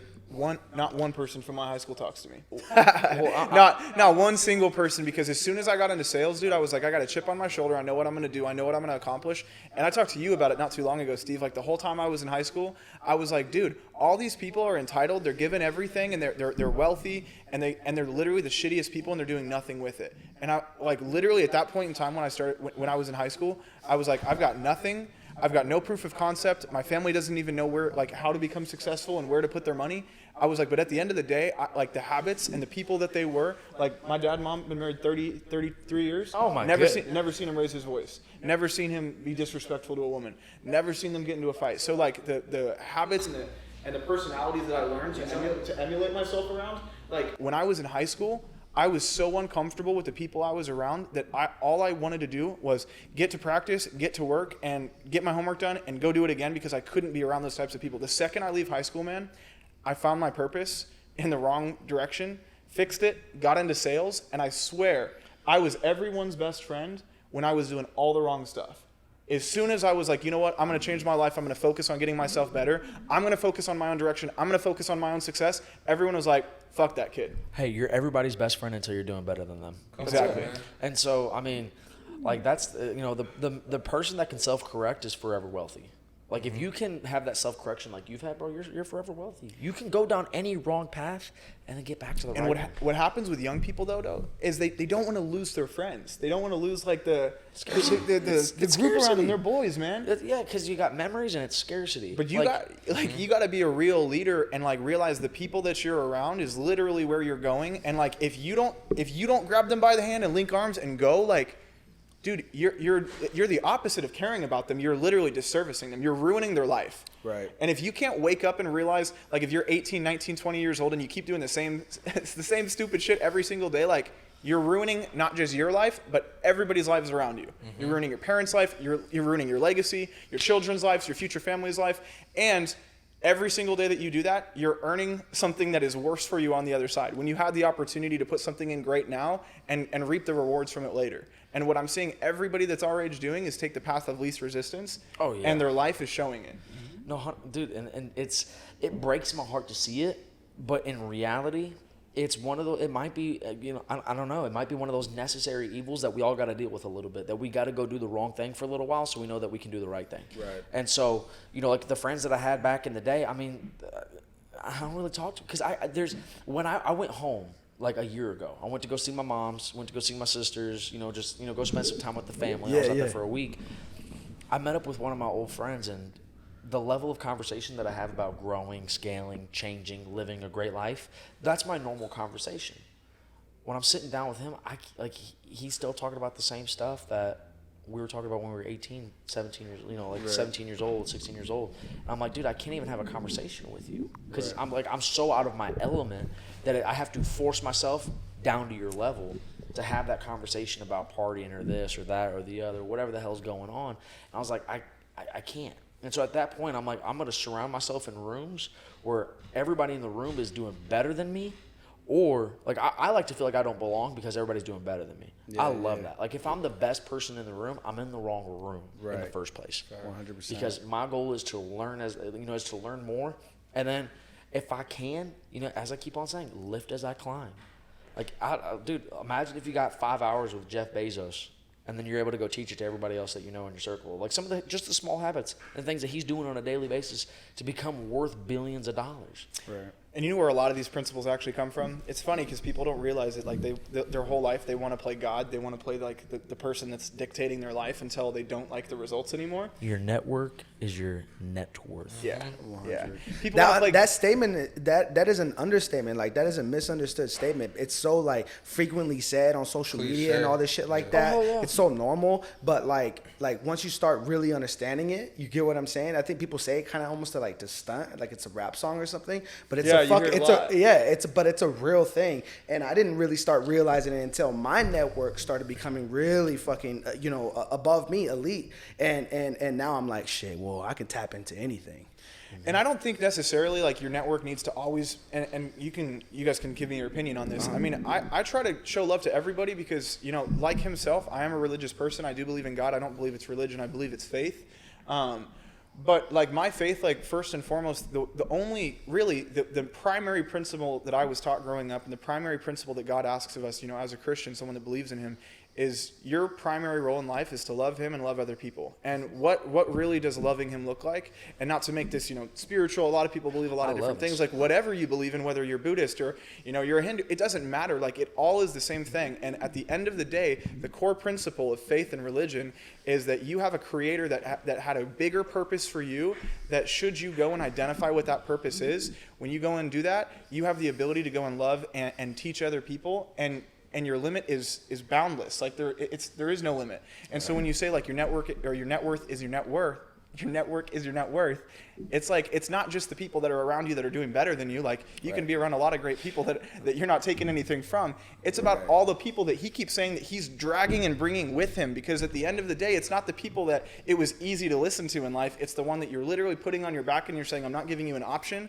not one person from my high school talks to me. Not one single person, because as soon as I got into sales, dude, I was like, I got a chip on my shoulder. I know what I'm going to do. I know what I'm going to accomplish. And I talked to you about it not too long ago, Steve. Like the whole time I was in high school, I was like, dude, all these people are entitled. They're given everything, and they're wealthy, and they're literally the shittiest people, and they're doing nothing with it. And I like literally at that point in time when I was in high school, I was like, I've got nothing. I've got no proof of concept. My family doesn't even know how to become successful and where to put their money. I was like, but at the end of the day, like the habits and the people that they were, like my dad and mom been married 33 years. Oh my Never goodness. seen him raise his voice. Never seen him be disrespectful to a woman. Never seen them get into a fight. So like the habits and the personalities that I learned to emulate myself around. Like when I was in high school, I was so uncomfortable with the people I was around that all I wanted to do was get to practice, get to work, and get my homework done and go do it again because I couldn't be around those types of people. The second I leave high school, man, I found my purpose in the wrong direction, fixed it, got into sales, and I swear I was everyone's best friend when I was doing all the wrong stuff. As soon as I was like, you know what, I'm going to change my life. I'm going to focus on getting myself better. I'm going to focus on my own direction. I'm going to focus on my own success. Everyone was like, fuck that kid. Hey, you're everybody's best friend until you're doing better than them. Exactly. And so, I mean, like that's, the person that can self-correct is forever wealthy. Like if you can have that self-correction like you've had, bro, you're forever wealthy. You can go down any wrong path and then get back to the right path. And what happens with young people though, is they don't want to lose their friends. They don't want to lose like the group around them. They're boys, man. Yeah, because you got memories and it's scarcity. But you got to be a real leader and like realize the people that you're around is literally where you're going. And like if you don't grab them by the hand and link arms and go, like, dude, you're the opposite of caring about them. You're literally disservicing them. You're ruining their life. Right. And if you can't wake up and realize, like if you're 18, 19, 20 years old and you keep doing the same stupid shit every single day, like you're ruining not just your life, but everybody's lives around you. Mm-hmm. You're ruining your parents' life. You're ruining your legacy, your children's lives, your future family's life. And every single day that you do that, you're earning something that is worse for you on the other side. When you have the opportunity to put something in great now and reap the rewards from it later. And what I'm seeing everybody that's our age doing is take the path of least resistance. Oh, yeah. And their life is showing it. No, dude, and it breaks my heart to see it, but in reality, it's one of those, it might be, I don't know, it might be one of those necessary evils that we all got to deal with a little bit, that we got to go do the wrong thing for a little while so we know that we can do the right thing. Right. And so, like the friends that I had back in the day, I mean, I don't really talk to, because when I went home, like a year ago, I went to go see my moms, went to go see my sisters, go spend some time with the family. I was out there for a week. I met up with one of my old friends, and the level of conversation that I have about growing, scaling, changing, living a great life, that's my normal conversation. When I'm sitting down with him, he's still talking about the same stuff that we were talking about when we were 18, 17 years, right. 17 years old, 16 years old. And I'm like, dude, I can't even have a conversation with you because right. I'm so out of my element that I have to force myself down to your level to have that conversation about partying or this or that or the other, whatever the hell's going on. And I was like, I can't. And so at that point, I'm like, I'm going to surround myself in rooms where everybody in the room is doing better than me. Or, like, I like to feel like I don't belong because everybody's doing better than me. Yeah, I love that. Like, if I'm the best person in the room, I'm in the wrong room in the first place. 100%. Because my goal is to learn is to learn more. And then if I can, as I keep on saying, lift as I climb. Like, dude, imagine if you got 5 hours with Jeff Bezos and then you're able to go teach it to everybody else that you know in your circle. Like some of the small habits and things that he's doing on a daily basis to become worth billions of dollars. Right. And you know where a lot of these principles actually come from? It's funny because people don't realize it. Like their whole life, they want to play God. They want to play like the person that's dictating their life until they don't like the results anymore. Your network is your net worth. Yeah, yeah. People want to play. That statement, that is an understatement. Like, that is a misunderstood statement. It's so like frequently said on social media and all this shit like that. Oh, yeah. It's so normal, but like once you start really understanding it, you get what I'm saying. I think people say it kind of almost to stunt, like it's a rap song or something. But it's it's a real thing. And I didn't really start realizing it until my network started becoming really fucking above me, elite. And now I'm like, shit, well, I can tap into anything. And I don't think necessarily like your network needs to always, and you guys can give me your opinion on this. I mean, I try to show love to everybody because, like himself, I am a religious person. I do believe in God. I don't believe it's religion. I believe it's faith. But like my faith, like first and foremost, the primary principle that I was taught growing up, and the primary principle that God asks of us, as a Christian, someone that believes in him, is your primary role in life is to love him and love other people. And what really does loving him look like? And not to make this, spiritual. A lot of people believe a lot of different things. Like whatever you believe in, whether you're Buddhist or, you're a Hindu, it doesn't matter. Like it all is the same thing. And at the end of the day, the core principle of faith and religion is that you have a creator that had a bigger purpose for you, that should you go and identify what that purpose is, when you go and do that, you have the ability to go and love and teach other people, and your limit is boundless. Like there is no limit. And so when you say like your network or your net worth is your net worth, your network is your net worth, it's like it's not just the people that are around you that are doing better than you. Like you can be around a lot of great people that you're not taking anything from. It's about all the people that he keeps saying that he's dragging and bringing with him, because at the end of the day, it's not the people that it was easy to listen to in life. It's the one that you're literally putting on your back and you're saying, I'm not giving you an option.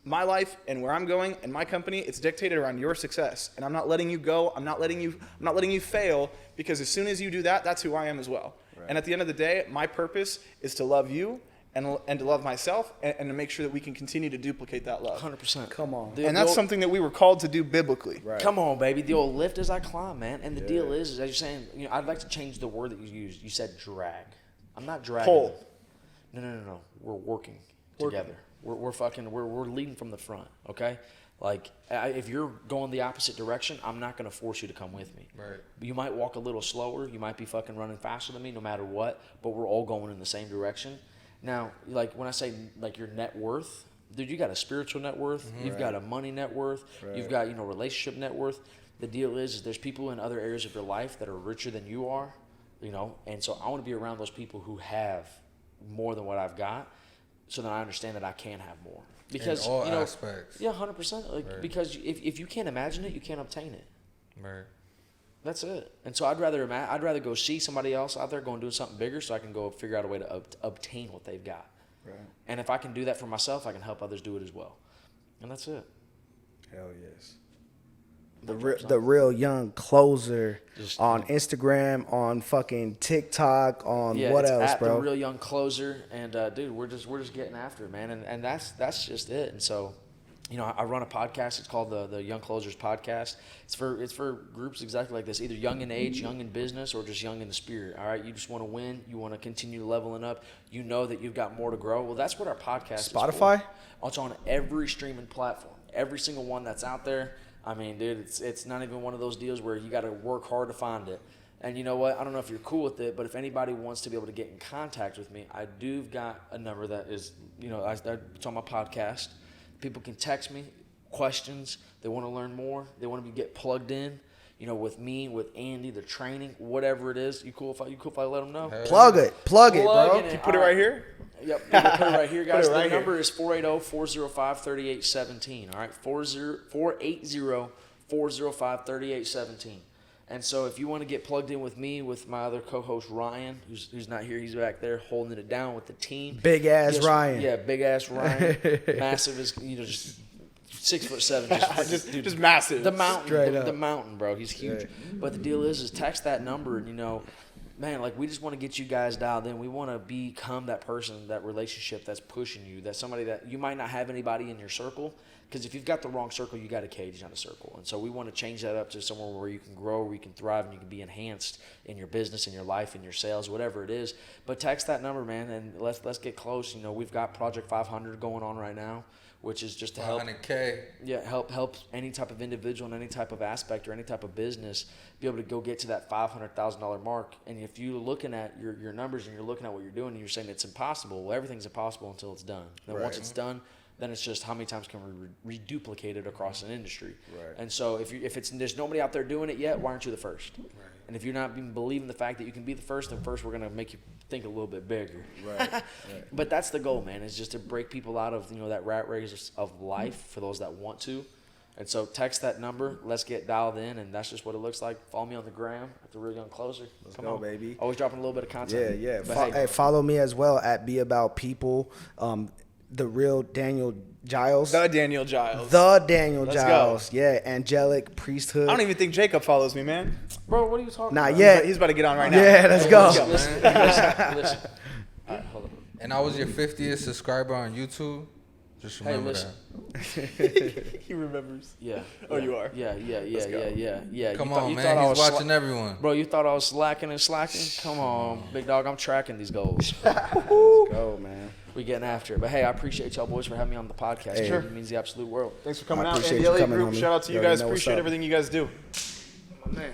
My life and where I'm going and my company, it's dictated around your success, and I'm not letting you go. I'm not letting you fail, because as soon as you do that, that's who I am as well. Right. And at the end of the day, my purpose is to love you and to love myself, and to make sure that we can continue to duplicate that love. 100%. Come on. And that's something that we were called to do biblically. Right. Come on, baby. The old lift as I climb, man. And the deal is, as you're saying, I'd like to change the word that you used. You said drag. I'm not dragging. Pull. No. We're working together. We're leading from the front, okay? Like, if you're going the opposite direction, I'm not going to force you to come with me. Right. You might walk a little slower. You might be fucking running faster than me, no matter what, but we're all going in the same direction. Now, like, when I say, like, your net worth, dude, you got a spiritual net worth. You've got a money net worth. Right. You've got, relationship net worth. The deal is there's people in other areas of your life that are richer than you are, and so I want to be around those people who have more than what I've got, so that I understand that I can have more. Because in all aspects. Yeah, 100%. Like, right. Because if you can't imagine it, you can't obtain it. Right. That's it. And so I'd rather go see somebody else out there going doing something bigger, so I can go figure out a way to obtain what they've got. Right. And if I can do that for myself, I can help others do it as well. And that's it. Hell yes. The real young closer on Instagram, on fucking TikTok, on what else, bro? The real young closer, and dude, we're just getting after it, man, and that's just it. And so, I run a podcast. It's called the Young Closers Podcast. It's for groups exactly like this, either young in age, young in business, or just young in the spirit. All right, you just want to win. You want to continue leveling up. You know that you've got more to grow. Well, that's what our podcast is for. Spotify? It's on every streaming platform, every single one that's out there. I mean, dude, it's not even one of those deals where you got to work hard to find it. And you know what? I don't know if you're cool with it, but if anybody wants to be able to get in contact with me, I do got a number that is, it's on my podcast. People can text me questions. They want to learn more. They want to get plugged in, with me, with Andy, the training, whatever it is. You cool if I let them know? Plug it, bro. Can you put it right here? Yep, you can put it right here, guys. Right the number is 480-405-3817. All right, 480-405-3817. And so if you want to get plugged in with me, with my other co-host Ryan, who's not here, he's back there holding it down with the team. Big ass Ryan. Yeah, big ass Ryan. Massive as just 6'7", just massive. The mountain, the mountain, bro. He's huge. Right. But the deal is text that number, and man, like we just want to get you guys dialed in. We want to become that person, that relationship that's pushing you, that somebody that you might not have anybody in your circle. Because if you've got the wrong circle, you got a cage, not a circle. And so we want to change that up to somewhere where you can grow, where you can thrive, and you can be enhanced in your business, in your life, in your sales, whatever it is. But text that number, man, and let's get close. You know, we've got Project 500 going on right now, which is just to help. 500K. Yeah, help any type of individual in any type of aspect or any type of business be able to go get to that $500,000 mark. And if you're looking at your numbers and you're looking at what you're doing and you're saying it's impossible, well, everything's impossible until it's done. Then once it's done, then it's just how many times can we reduplicate it across an industry. Right. And so if there's nobody out there doing it yet, why aren't you the first? Right. And if you're not believing the fact that you can be the first, then first we're going to make you think a little bit bigger. Right. But that's the goal, man, is just to break people out of, that rat race of life for those that want to. And so text that number. Let's get dialed in, and that's just what it looks like. Follow me on the gram at The Real Young Closer. Come on, baby. Always dropping a little bit of content. Yeah. But Follow me as well at Be About People. The Real Daniel Giles. The Daniel Giles. Let's go. Yeah, Angelic Priesthood. I don't even think Jacob follows me, man. Bro, what are you talking Not about? yet. He's about to get on right now. Yeah, let's go. Listen. All right, hold on. And I was your 50th subscriber on YouTube. Just remember listen. that. He remembers. Yeah. Oh, you are? Yeah. Come on, man. He's watching everyone. Bro, you thought I was slacking? Come on, big dog. I'm tracking these goals. Let's go, man. We getting after it. But hey, I appreciate y'all boys for having me on the podcast. Hey. Sure. It means the absolute world. Thanks for coming I out. appreciate Andy you Elliott coming, Group, homie. shout out to you You already guys. know what's Appreciate up. everything you guys do. My man.